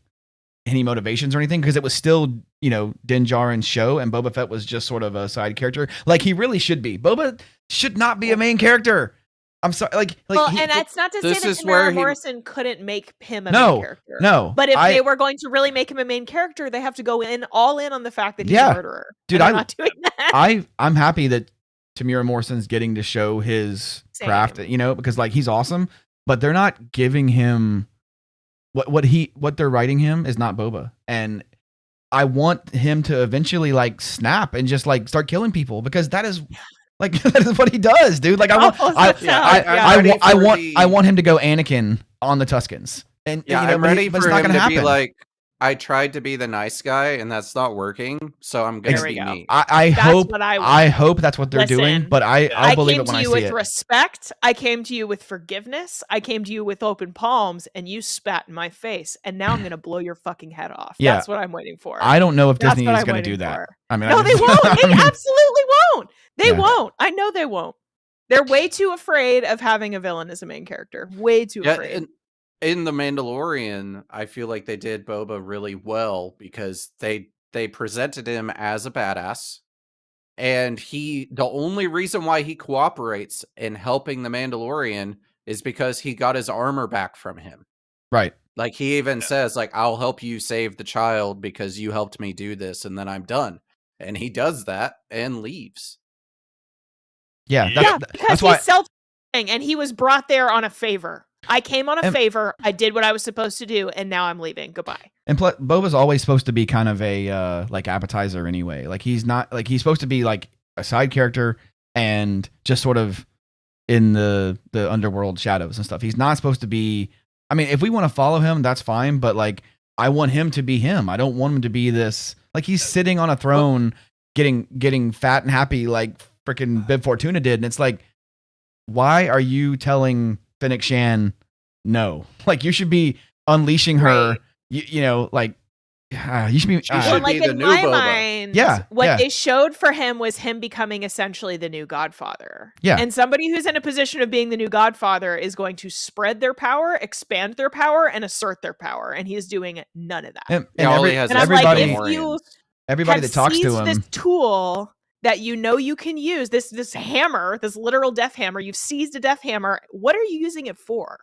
any motivations or anything, because it was still, you know, Din Djarin's show, and Boba Fett was just sort of a side character. Like he really should be. Boba should not be a main character. I'm sorry. Like and that's not to say that Tamara Morrison couldn't make him a main character. No, but if they were going to really make him a main character, they have to go all in on the fact that he's a murderer. Dude, I'm not doing that. I'm happy that Tamara Morrison's getting to show his craft, you know, because like he's awesome, but they're not giving him what they're writing him is not Boba. And I want him to eventually like snap and just like start killing people, because that is like that is what he does, dude. Like I want him to go Anakin on the Tuscans. And yeah, you know, I'm ready but for it's not him gonna to happen. be like, I tried to be the nice guy and that's not working, so I'm gonna be me. I hope that's what they're doing, but I'll believe it when I see it. I came to you with respect. I came to you with forgiveness. I came to you with open palms, and you spat in my face, and now I'm gonna blow your fucking head off. Yeah. That's what I'm waiting for. I don't know if Disney is gonna do that. I mean, no, they won't. They absolutely won't. They won't. I know they won't. They're way too afraid of having a villain as a main character. Way too afraid. In The Mandalorian, I feel like they did Boba really well, because they presented him as a badass, and the only reason why he cooperates in helping the Mandalorian is because he got his armor back from him. Right. Like he even says, like, I'll help you save the child because you helped me do this, and then I'm done. And he does that and leaves. Yeah, because that's why he's self-fulfilling, and he was brought there on a favor. I came on a favor. I did what I was supposed to do, and now I'm leaving. Goodbye. And Boba's always supposed to be kind of a like appetizer anyway. Like he's not like he's supposed to be like a side character and just sort of in the underworld shadows and stuff. He's not supposed to be. I mean, if we want to follow him, that's fine. But like, I want him to be him. I don't want him to be this. Like he's sitting on a throne, getting fat and happy like freaking Bib Fortuna did, and it's like, why are you telling Fennec Shan no? Like you should be unleashing her. You know, like you should be. Should like be the in new my Boba. mind, what they showed for him was him becoming essentially the new Godfather. Yeah, and somebody who's in a position of being the new Godfather is going to spread their power, expand their power, and assert their power. And he is doing none of that. And everybody that talks to him, this tool that you can use, this hammer, this literal death hammer. You've seized a death hammer. What are you using it for?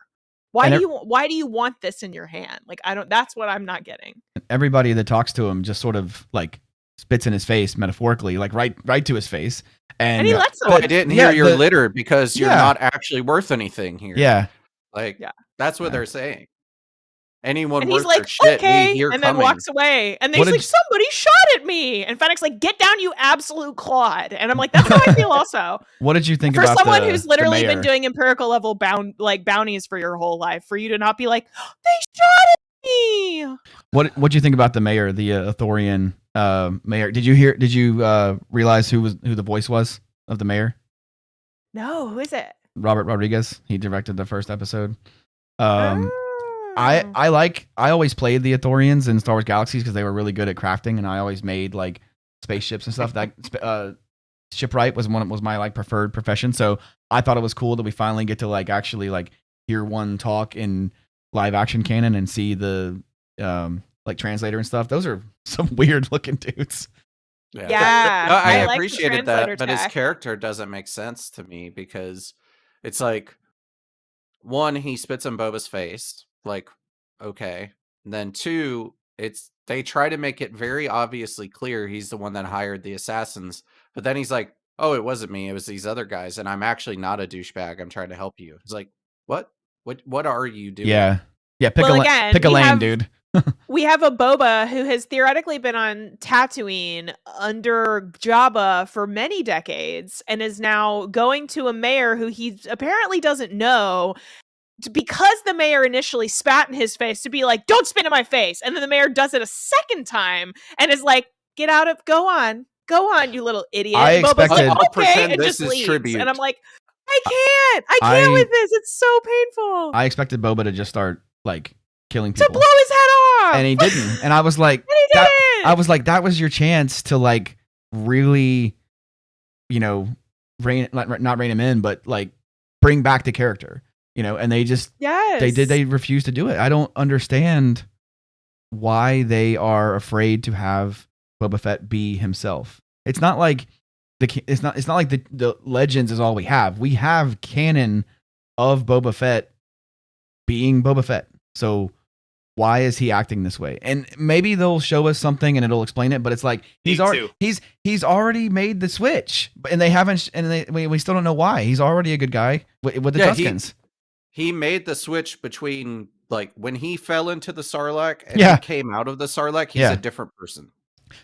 Why do you want this in your hand? Like that's what I'm not getting. Everybody that talks to him just sort of like spits in his face, metaphorically, like right to his face. And he lets him. I didn't hear your litter because you're not actually worth anything here. Yeah. Like that's what they're saying. Anyone and worth he's like, their shit, okay, and then walks away. And then he's like, somebody shot at me. And Fennec's like, get down, you absolute clod. And I'm like, that's how I feel also. What did you think for about someone who's literally been doing empirical level bounties for your whole life, for you to not be like, they shot at me. What do you think about the mayor, the Ithorian mayor? Did you realize who the voice was of the mayor? No, who is it? Robert Rodriguez. He directed the first episode. I always played the Ithorians in Star Wars Galaxies because they were really good at crafting, and I always made like spaceships and stuff. That shipwright was my like preferred profession. So I thought it was cool that we finally get to like actually like hear one talk in live action canon and see the like translator and stuff. Those are some weird looking dudes. Yeah, no, I appreciated that, but his character doesn't make sense to me because it's like, one, he spits in Boba's face. Like, okay. And then two, they try to make it very obviously clear he's the one that hired the assassins, but then he's like, oh, it wasn't me, it was these other guys, and I'm actually not a douchebag, I'm trying to help you. It's like, what are you doing? Yeah pick a lane, dude. We have a Boba who has theoretically been on Tatooine under Jabba for many decades and is now going to a mayor who he apparently doesn't know, because the mayor initially spat in his face, to be like, don't spit in my face. And then the mayor does it a second time and is like, go on, you little idiot. I expected, like, okay, pretend and this just is leaves. tribute. And I'm like, I can't with this. It's so painful. I expected Boba to just start like killing to people, blow his head off, and he didn't. And I was like, and he didn't. I was like, that was your chance to like really, you know, not rein him in, but like bring back the character, you know. And they just they refused to do it. I don't understand why they are afraid to have Boba Fett be himself. It's not like it's not like the Legends is all we have. We have canon of Boba Fett being Boba Fett. So why is he acting this way? And maybe they'll show us something and it'll explain it, but it's like he's already made the switch, and they haven't, and we still don't know why. He's already a good guy with the Tuskens. He made the switch between like when he fell into the Sarlacc and he came out of the Sarlacc. He's a different person.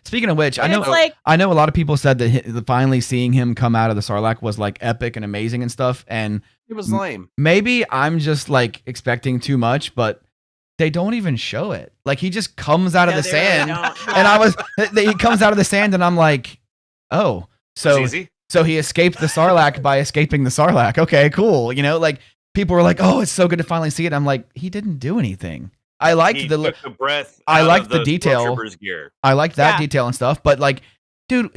Speaking of which, I know a lot of people said that finally seeing him come out of the Sarlacc was like epic and amazing and stuff. And it was lame. Maybe I'm just like expecting too much, but they don't even show it. Like he just comes out of the sand, and he comes out of the sand, and I'm like, oh, so he escaped the Sarlacc by escaping the Sarlacc. Okay, cool. You know, like people were like, oh, it's so good to finally see it. I'm like, he didn't do anything. I liked the breath. I liked the detail. Gear. I liked that detail and stuff. But like, dude,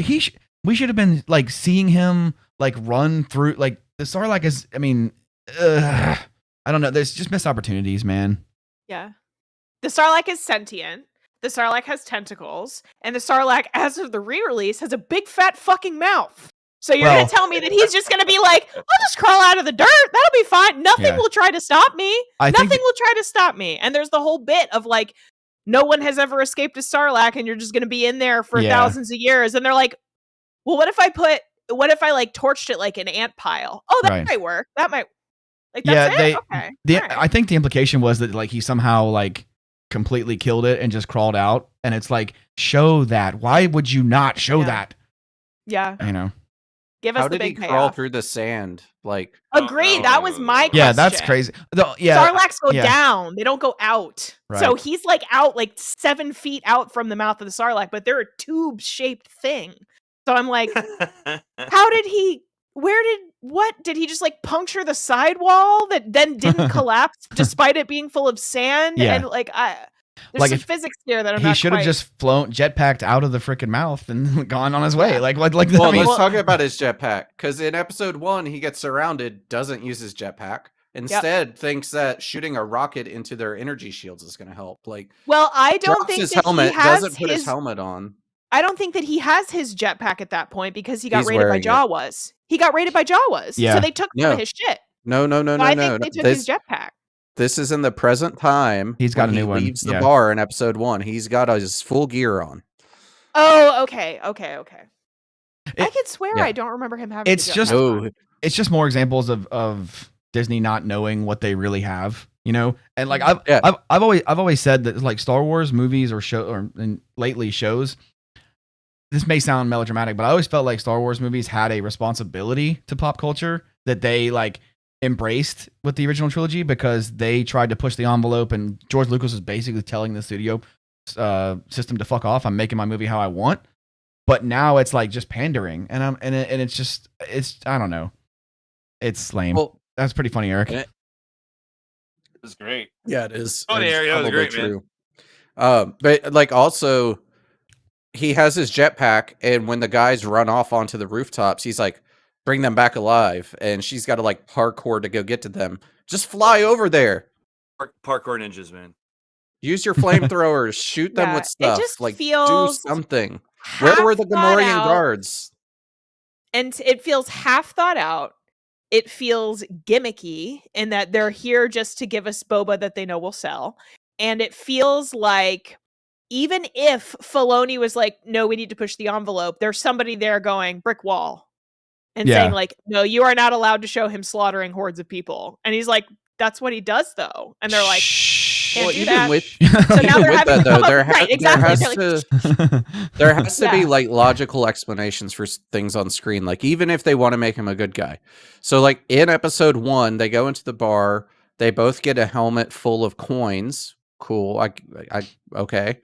we should have been like seeing him like run through like the Sarlacc is. I mean, I don't know. There's just missed opportunities, man. Yeah, the Sarlacc is sentient. The Sarlacc has tentacles, and the Sarlacc, as of the re-release, has a big fat fucking mouth. So you're going to tell me that he's just going to be like, I'll just crawl out of the dirt. That'll be fine. Nothing will try to stop me. Nothing will try to stop me. And there's the whole bit of like, no one has ever escaped a Sarlacc, and you're just going to be in there for thousands of years. And they're like, well, what if I like torched it like an ant pile? Oh, that might work. That might, like, that's it? Okay. I think the implication was that like he somehow like completely killed it and just crawled out. And it's like, show that. Why would you not show that? Yeah. You know. Give us How the did he big crawl payoff. through the sand? Like, agreed. That was my question. Yeah, that's crazy. Sarlaccs go down; they don't go out. Right. So he's like out, like 7 feet out from the mouth of the Sarlacc, but they're a tube-shaped thing. So I'm like, how did he? What did he just like puncture the sidewall that then didn't collapse despite it being full of sand? Yeah. And like there's some physics here that I'm not. He should have just flown jetpacked out of the freaking mouth and gone on his way. Like well, let's talk about his jetpack, because in episode 1 he gets surrounded, doesn't use his jetpack, instead thinks that shooting a rocket into their energy shields is going to help. Like, well, I don't think his that helmet he has doesn't put his helmet on. I don't think that he has his jetpack at that point because he got raided by Jawas. He got raided by Jawas, so they took some of his shit. No. I think they took his jetpack. This is in the present time. He's got a new one. He leaves the bar in episode 1. He's got his full gear on. Oh, okay. I could swear I don't remember him having. It's just more examples of Disney not knowing what they really have, you know. And like I've always said that like Star Wars movies or lately shows. This may sound melodramatic, but I always felt like Star Wars movies had a responsibility to pop culture that they like embraced with the original trilogy, because they tried to push the envelope, and George Lucas was basically telling the studio system to fuck off. I'm making my movie how I want. But now it's like just pandering, and it's I don't know. It's lame. Well, that's pretty funny, Eric. It was great. Yeah, it is. Funny, Eric. That was great, true. Man. But like also, he has his jetpack, and when the guys run off onto the rooftops, he's like, bring them back alive, and she's got to like parkour to go get to them. Just fly over there. Parkour ninjas, man. Use your flamethrowers. Shoot them with stuff. It just like, feels do something. Where were the Gamorrean guards? And it feels half thought out. It feels gimmicky in that they're here just to give us boba that they know will sell. And it feels like even if Filoni was like, no, we need to push the envelope, there's somebody there going, brick wall. And saying like, no, you are not allowed to show him slaughtering hordes of people. And he's like, that's what he does though. And they're like, can't do that. So now they're having to come up, there has to be like logical explanations for things on screen. Like even if they want to make him a good guy. So like in episode 1, they go into the bar, they both get a helmet full of coins. Cool. I okay.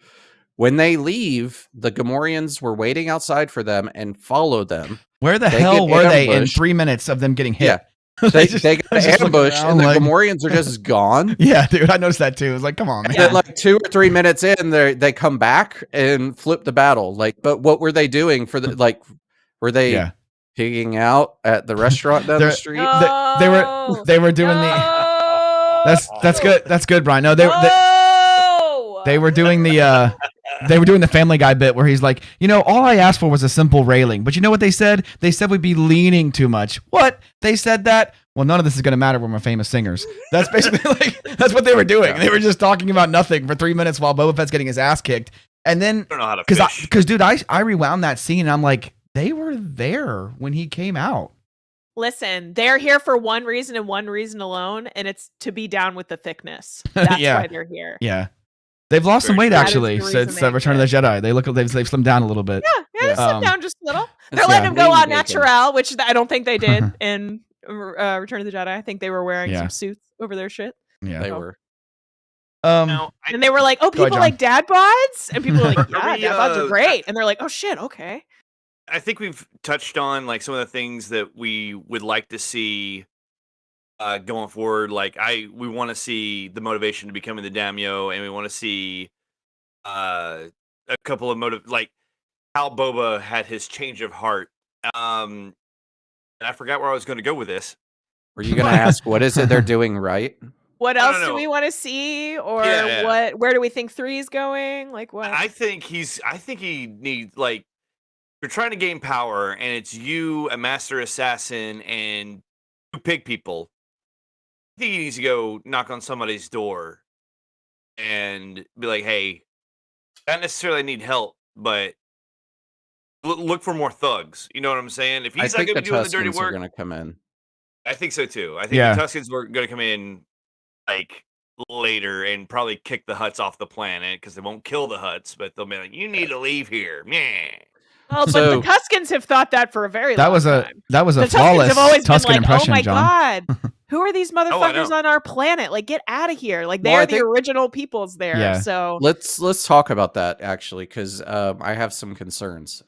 When they leave, the Gamorreans were waiting outside for them and followed them. Where the hell were they in 3 minutes of them getting hit? Yeah. They just- got just looking ambushed, around and the like- Gamorreans are just gone. Yeah, dude, I noticed that too. It's like, come on, man. And then, like 2 or 3 minutes in, they come back and flip the battle. Like, but what were they doing for the like? Were they Yeah. pigging out at the restaurant down They're- the street? They were doing the. That's good. That's good, Brian. No, they were doing the. They were doing the Family Guy bit where he's like, all I asked for was a simple railing. But you know what they said? They said we'd be leaning too much. What? They said that? Well, none of this is going to matter when we're famous singers. That's basically that's what they were doing. They were just talking about nothing for 3 minutes while Boba Fett's getting his ass kicked. And then, I don't know how to fish. because dude, I rewound that scene and I'm like, they were there when he came out. Listen, they're here for one reason and one reason alone, and it's to be down with the thickness. That's Yeah. why they're here. Yeah. They've lost some weight That is actually the since reason they Return of the Jedi. They've slimmed down a little bit. Yeah, Yeah. sit down just a little. They're Yeah, letting him go lean on bacon. natural, which I don't think they did in Return of the Jedi. I think they were wearing Yeah. some suits over their shit. Yeah. They Oh. were. Now, And they were like, oh, Go ahead, people John. like dad bods? And people were like, yeah, we, dad bods are uh, great. And they're like, oh, shit, okay. I think we've touched on like some of the things that we would like to see going forward. Like we want to see the motivation to becoming the daimyo, and we want to see a couple of like how Boba had his change of heart. And I forgot where I was going to go with this. Were you going to ask what is it they're doing right? What I don't else do know. we want to see? Or Yeah. where do we think 3 is going? Like what? I think he needs like you're trying to gain power, and it's you, a master assassin, and 2 pig people. I think he needs to go knock on somebody's door and be like, "Hey, not necessarily need help, but look for more thugs." You know what I'm saying? If I he's not think going the to be doing the dirty Tuscans are work, going to come in. I think so too. I think Yeah. the Tuscans were going to come in like later and probably kick the Hutts off the planet because they won't kill the Hutts, but they'll be like, "You need to leave here." Meh. Well, but So- the Tuskens have thought that for a very That long was a time. that was a The Tuskens flawless have always Tuscan been like, impression, oh my John. god, who are these motherfuckers know. on our planet? Like, get out of here. Like, Well, I they're the think- original peoples there. Yeah. So Let's talk about that actually, because I have some concerns.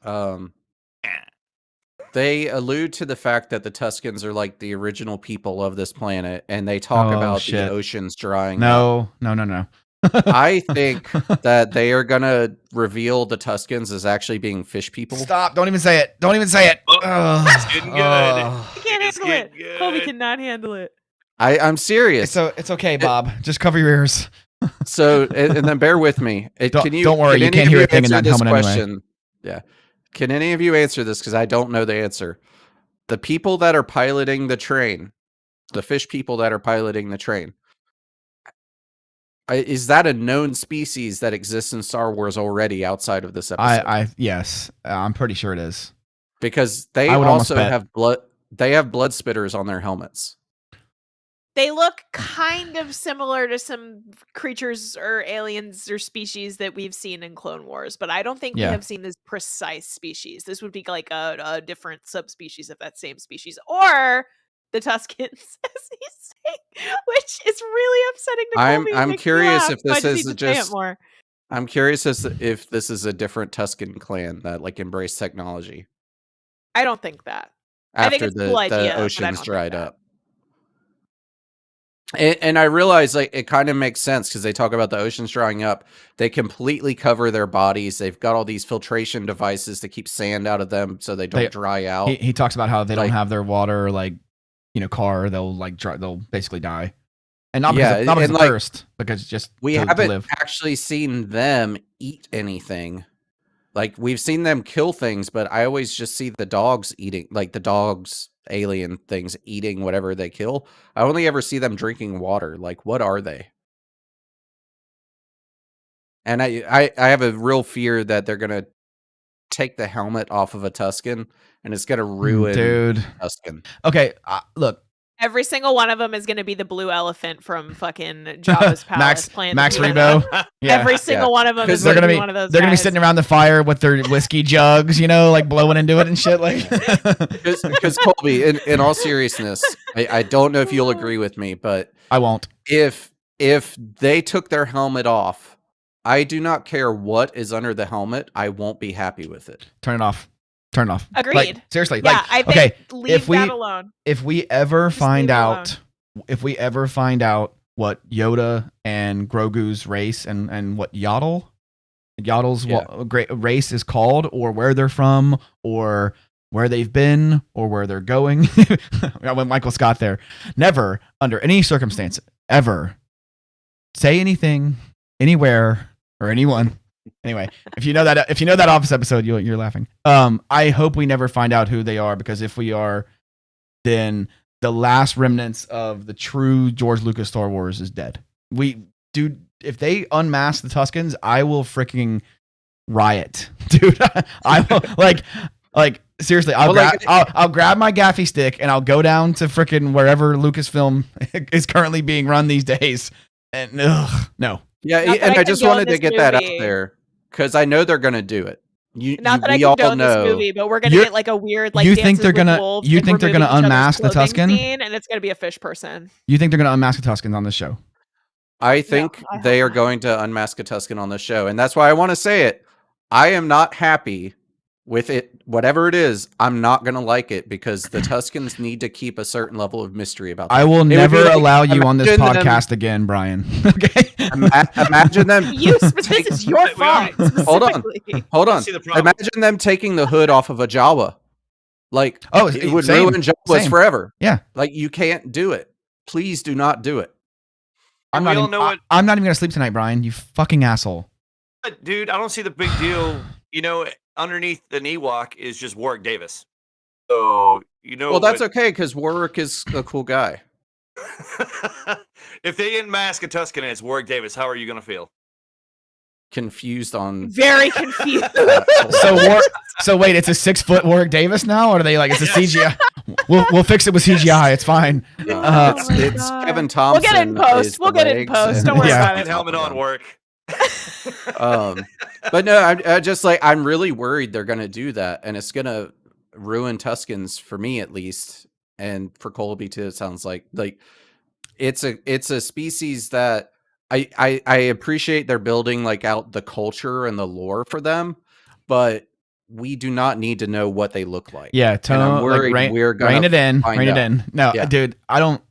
They allude to the fact that the Tuscans are like the original people of this planet, and they talk Oh, about shit. the oceans drying up. No. I think that they are gonna reveal the Tuscans as actually being fish people. Stop! Don't even say it. Don't even say it. Oh, Ugh. it's getting good. Ugh. I can't It's handle it. getting Kobe good. cannot handle it. I'm serious. It's okay, Bob. Just cover your ears. So, and then bear with me. Don't worry, you any can't of hear a thing in answer that this helmet anyway. question? Yeah. Can any of you answer this? Because I don't know the answer. The people that are piloting the train, the fish people that are piloting the train, is that a known species that exists in Star Wars already outside of this episode? Yes, I'm pretty sure it is. Because they I would almost also bet. have blood. They have blood spitters on their helmets. They look kind of similar to some creatures or aliens or species that we've seen in Clone Wars, but I don't think we Yeah. have seen this precise species. This would be like a different subspecies of that same species, or the Tuskens, as he's saying, which is really upsetting to I'm- Colby and I'm makes me curious laugh, if so I this just is need to say it just- more. I'm curious as to if this is a different Tusken clan that like embraced technology I don't think that. I think after it's a cool idea, the but I don't oceans think dried that. up. And I realize like it kind of makes sense because they talk about the oceans drying up. They completely cover their bodies. They've got all these filtration devices to keep sand out of them so they don't dry out. He talks about how they don't Like- have their water, car. They'll they'll basically die, and not Yeah, because not because and, of like, thirst, because just We to haven't live. actually seen them eat anything. Like we've seen them kill things, but I always just see the dogs eating, like the dogs, alien things eating whatever they kill. I only ever see them drinking water. Like, what are they? And I have a real fear that they're gonna take the helmet off of a Tusken, and it's gonna ruin Dude. Tusken. Okay, look, Every single one of them is going to be the blue elephant from fucking Jabba's palace. playing the Max piano. Rebo. Yeah. Every single one of them 'Cause is they're going to gonna be be one of those. they're gonna be guys. sitting around the fire with their whiskey jugs, like blowing into it and shit. Like, Because Colby, in all seriousness, I don't know if you'll agree with me, but I won't. if they took their helmet off, I do not care what is under the helmet. I won't be happy with it. Turn it off. Turn it off. Agreed. Like, seriously. Yeah, like, I think okay, leave that alone. if we ever Just find leave it out, what Yoda and Grogu's race and what Yaddle's great race is called, or where they're from, or where they've been, or where they're going. I went Michael Scott there. Never, under any circumstance, ever say anything, anywhere, or anyone. Anyway, if you know that Office episode, you're laughing. I hope we never find out who they are, because if we are, then the last remnants of the true George Lucas Star Wars is dead. If they unmask the Tuskens, I will freaking riot, dude. I will like seriously. I'll grab my gaffy stick and I'll go down to freaking wherever Lucasfilm is currently being run these days. And no. Yeah, and I just wanted to get that out there because I know they're gonna do it. Not that I condone this movie, but we're gonna get like a weird like. You think they're gonna unmask the Tusken? Scene, and it's gonna be a fish person. You think they're gonna unmask the Tuskens on this show? I think they are going to unmask a Tusken on this show, and that's why I want to say it. I am not happy with it, whatever it is. I'm not going to like it because the Tuskens need to keep a certain level of mystery about them. I will never allow you on this podcast again, Brian. Okay? Imagine them. This is your fault. Hold on. Imagine them taking the hood off of a Jawa. Like, it would ruin Jawas forever. Yeah. Like, you can't do it. Please do not do it. I'm not even going to sleep tonight, Brian. You fucking asshole. But, dude, I don't see the big deal. Underneath the Ewok is just Warwick Davis. So, Well, that's okay, because Warwick is a cool guy. If they didn't mask a Tusken and it's Warwick Davis, how are you going to feel? Confused on... Very confused. So wait, it's a 6-foot Warwick Davis now? Or are they like, it's a CGI? We'll fix it with CGI. It's fine. It's Kevin Thompson. We'll get it in post. Don't worry about it. Helmet on, work. But no, I'm really worried they're going to do that, and it's going to ruin Tuskens for me at least, and for Colby too. It sounds like it's a species that I appreciate they're building like out the culture and the lore for them, but we do not need to know what they look like. Yeah, I'm worried we're going to rein it in. No, dude, I don't.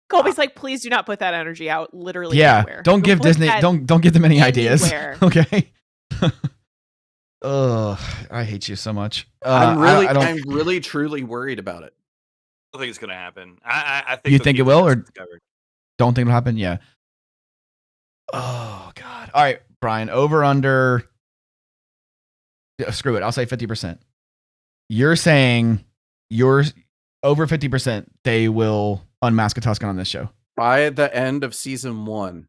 Colby's like, please do not put that energy out literally anywhere. Don't give Disney don't give them any ideas. Okay. Ugh, I hate you so much. I'm really truly worried about it. I don't think it's gonna happen. I think you think it will, or don't think it'll happen? Yeah. Oh God. All right, Brian. Over under. Screw it. I'll say 50%. You're saying over 50%. They will unmask a Tusken on this show. By the end of season 1,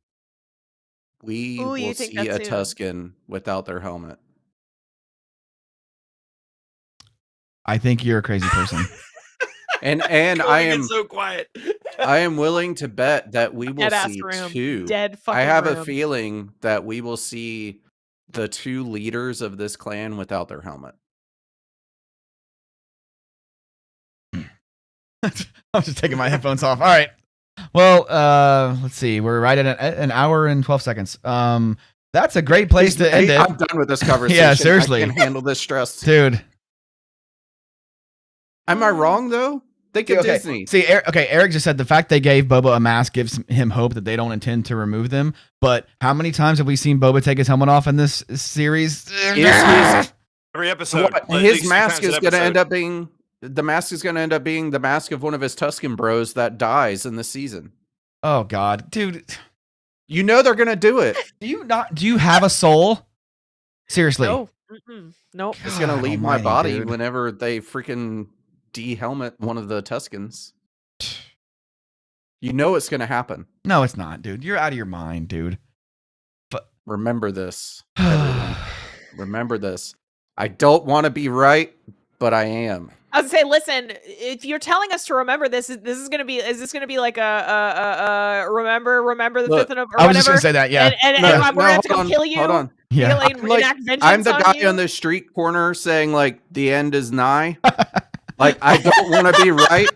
we will see a soon. Tusken without their helmet. I think you're a crazy person. and I am so quiet. I am willing to bet that we will see two. I have a feeling that we will see the 2 leaders of this clan without their helmet. I'm just taking my headphones off. All right. Well, let's see. We're right at an hour and 12 seconds. That's a great place to end it. I'm done with this conversation. Yeah, seriously. I can handle this stress. Dude. Am I wrong, though? Think of Disney. See, Eric just said the fact they gave Boba a mask gives him hope that they don't intend to remove them. But how many times have we seen Boba take his helmet off in this series? Every episode. His mask is going to end up being... The mask is going to end up being the mask of one of his Tusken bros that dies in the season. Oh, God. Dude. You know they're going to do it. Do you have a soul? Seriously. No. Nope. It's going to leave my body whenever they freaking de-helmet one of the Tuskens. You know it's going to happen. No, it's not, dude. You're out of your mind, dude. But remember this, everyone. Remember this. I don't want to be right, but I am. I would say, listen, if you're telling us to remember this, is this going to be like a remember the 5th of November? I was just going to say that, yeah. And we're going to have to come kill you? Hold on. Yeah. I'm the guy on the street corner saying, like, the end is nigh. Like, I don't want to be right,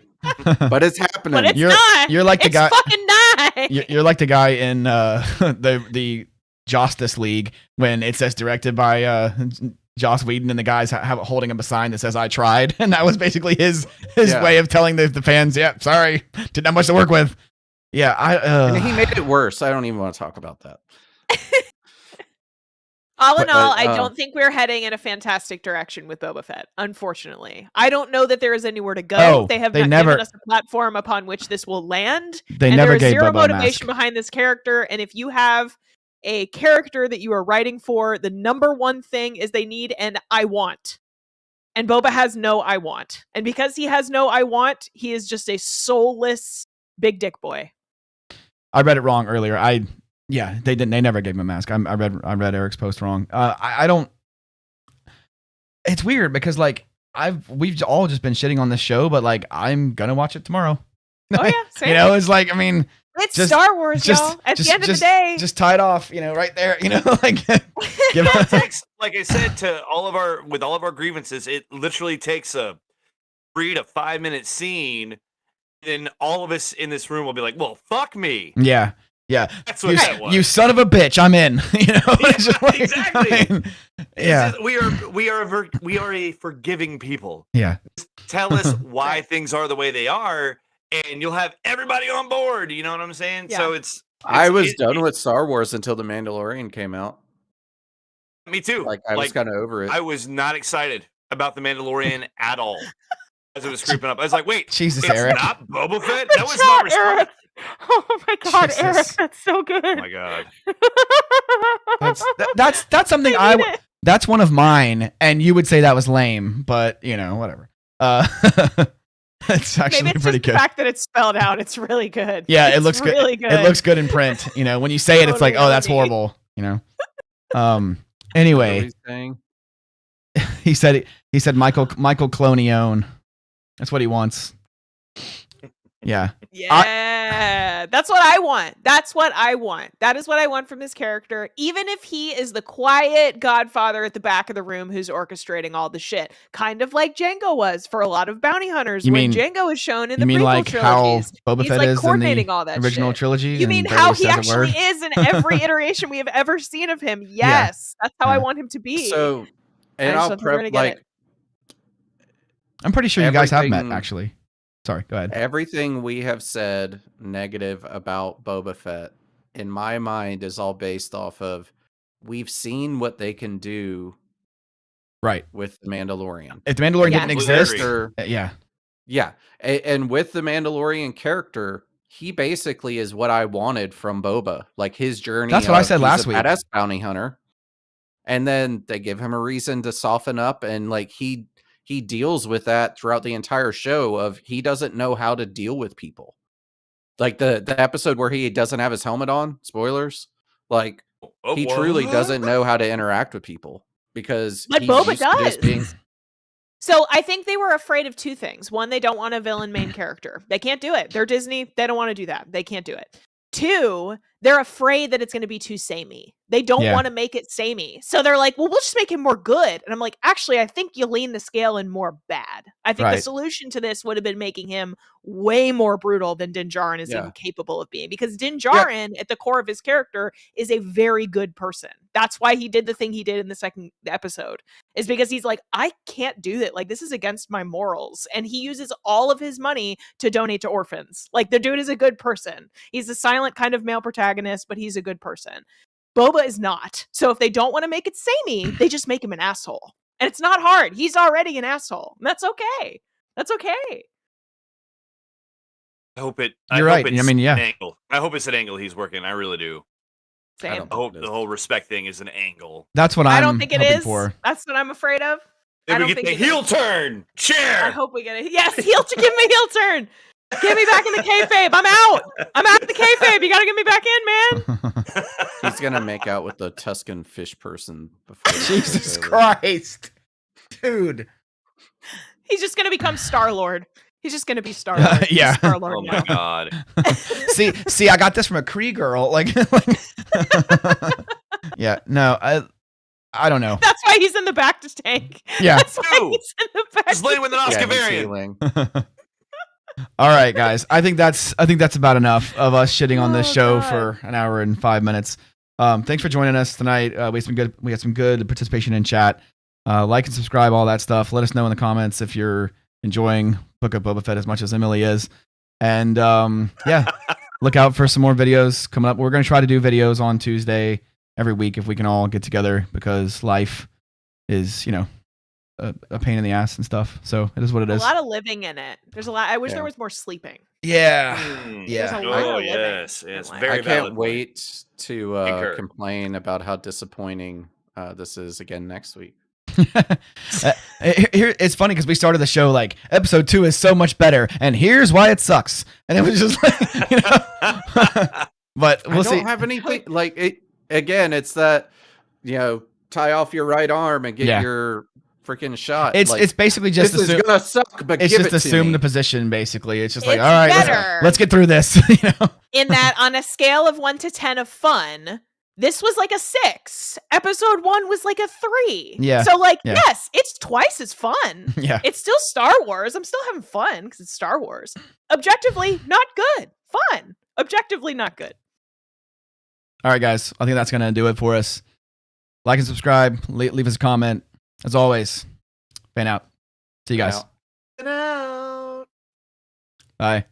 but it's happening. But it's not. You're like the guy. It's fucking nigh. You're like the guy in the Justice League when it says directed by Joss Whedon and the guys holding up a sign that says "I tried," and that was basically his way of telling the fans, "Yeah, sorry, didn't have much to work with." Yeah, and he made it worse. I don't even want to talk about that. All in all, I don't think we're heading in a fantastic direction with Boba Fett, unfortunately. I don't know that there is anywhere to go. They have not given us a platform upon which this will land. They never gave zero Boba motivation behind this character. And if you have a character that you are writing for, the number one thing is they need an I want. And Boba has no I want. And because he has no I want, he is just a soulless big dick boy. I read it wrong earlier. Yeah, they didn't. They never gave him a mask. I read Eric's post wrong. I don't. It's weird because like we've all just been shitting on this show, but like I'm gonna watch it tomorrow. Oh yeah, same. You know, it's like it's Star Wars, y'all. At the end of the day, just tie it off. You know, right there. You know, like. It takes, like I said, to all of our grievances, it literally takes a 3 to 5 minute scene, and all of us in this room will be like, "Well, fuck me." Yeah. Yeah, that's what that was. You son of a bitch! I'm in. You know, like, exactly. Yeah, we are a forgiving people. Yeah, just tell us why things are the way they are, and you'll have everybody on board. You know what I'm saying? Yeah. So I was done with Star Wars until The Mandalorian came out. Me too. Like I was kind of over it. I was not excited about The Mandalorian at all as it was creeping up. I was like, wait, Jesus, it's Eric. not Boba Fett? That was my response. Oh my god, Jesus. Eric, that's so good. Oh my god. That's something that's one of mine, and you would say that was lame, but you know, whatever. It's actually Maybe it's pretty just good. The fact that it's spelled out, it's really good. Yeah, it looks really good. It looks good in print. You know, when you say it, it's like, oh, that's horrible. You know. Anyway, he said Michael Clonione. That's what he wants. Yeah. Yeah. That's what I want. That's what I want. That is what I want from this character. Even if he is the quiet godfather at the back of the room who's orchestrating all the shit. Kind of like Jango was for a lot of bounty hunters when Jango is shown in the prequel like trilogies. How Boba He's Fett like is coordinating in the all that original shit. trilogy? You mean how he actually is in every iteration we have ever seen of him? Yes. That's how I want him to be. So, and I'll prep like I'm pretty sure you guys have met, actually. Sorry, go ahead. Everything we have said negative about Boba Fett, in my mind, is all based off of we've seen what they can do with The Mandalorian. If The Mandalorian didn't exist, yeah. And with the Mandalorian character, he basically is what I wanted from Boba. Like his journey. That's what I said last week. Badass bounty hunter. And then they give him a reason to soften up, and like he deals with that throughout the entire show of he doesn't know how to deal with people. Like the episode where he doesn't have his helmet on, spoilers, like he truly doesn't know how to interact with people because Boba does. So I think they were afraid of two things. One, they don't want a villain main character. They can't do it. They're Disney. They don't want to do that. They can't do it. Two, they're afraid that it's going to be too samey. They don't want to make it samey. So they're like, well, we'll just make him more good. And I'm like, actually, I think you lean the scale in more bad. I think the solution to this would have been making him way more brutal than Din Djarin is even capable of being. Because Din Djarin, at the core of his character, is a very good person. That's why he did the thing he did in the second episode. Is because he's like, I can't do that. Like, this is against my morals. And he uses all of his money to donate to orphans. Like, the dude is a good person. He's a silent kind of male protagonist, but he's a good person. Boba is not. So if they don't want to make it samey, they just make him an asshole. And it's not hard. He's already an asshole. And that's okay. That's okay. I hope it. You're right. I mean, an angle. I hope it's an angle he's working. I really do. Same. I hope the whole respect thing is an angle. That's what I don't think it is. For. That's what I'm afraid of. Then we get the heel turn. Cheer. I hope we get it. Yes, heel turn. Give me a heel turn. Get me back in the kayfabe. I'm out. I'm out of the kayfabe. You got to get me back in, man. He's going to make out with the Tuscan fish person before. Jesus Christ. Dude. He's just going to become Star-Lord. He's just going to be Star-Lord. Yeah. Star-Lord oh, my God. see, I got this from a Kree girl. Like yeah, no, I don't know. That's why he's in the back to tank. Yeah. That's why he's in the back. He's laying with an Oscar variant. All right, guys. I think that's about enough of us shitting on this show for an hour and 5 minutes. Thanks for joining us tonight. We had some good participation in chat. Like and subscribe, all that stuff. Let us know in the comments if you're enjoying Book of Boba Fett as much as Emily is. And yeah, look out for some more videos coming up. We're going to try to do videos on Tuesday every week if we can all get together, because life is, a pain in the ass and stuff. So it is what it is. A lot of living in it. There's a lot. I wish there was more sleeping. Yeah. There's a Oh, lot of living yes. in Yes. life. Very I valid can't point. wait to Concur. complain about how disappointing this is again next week. Here, it's funny because we started the show like episode 2 is so much better, and here's why it sucks. And it was just like, but we'll I see. don't have anything like it. Again, it's that, tie off your right arm and get your freaking shot. It's basically just this is gonna suck, but it's give just it to assume me. the position. Basically, it's just like, It's all right, better. let's get through this. In that, on a scale of 1 to 10 of fun, this was like a 6. Episode 1 was like a 3. Yeah. So Yeah. yes, it's twice as fun. Yeah. It's still Star Wars. I'm still having fun because it's Star Wars. Objectively, not good. Fun. Objectively, not good. All right, guys. I think that's gonna do it for us. Like and subscribe. Leave us a comment. As always, fan out. See you guys. Out. Bye.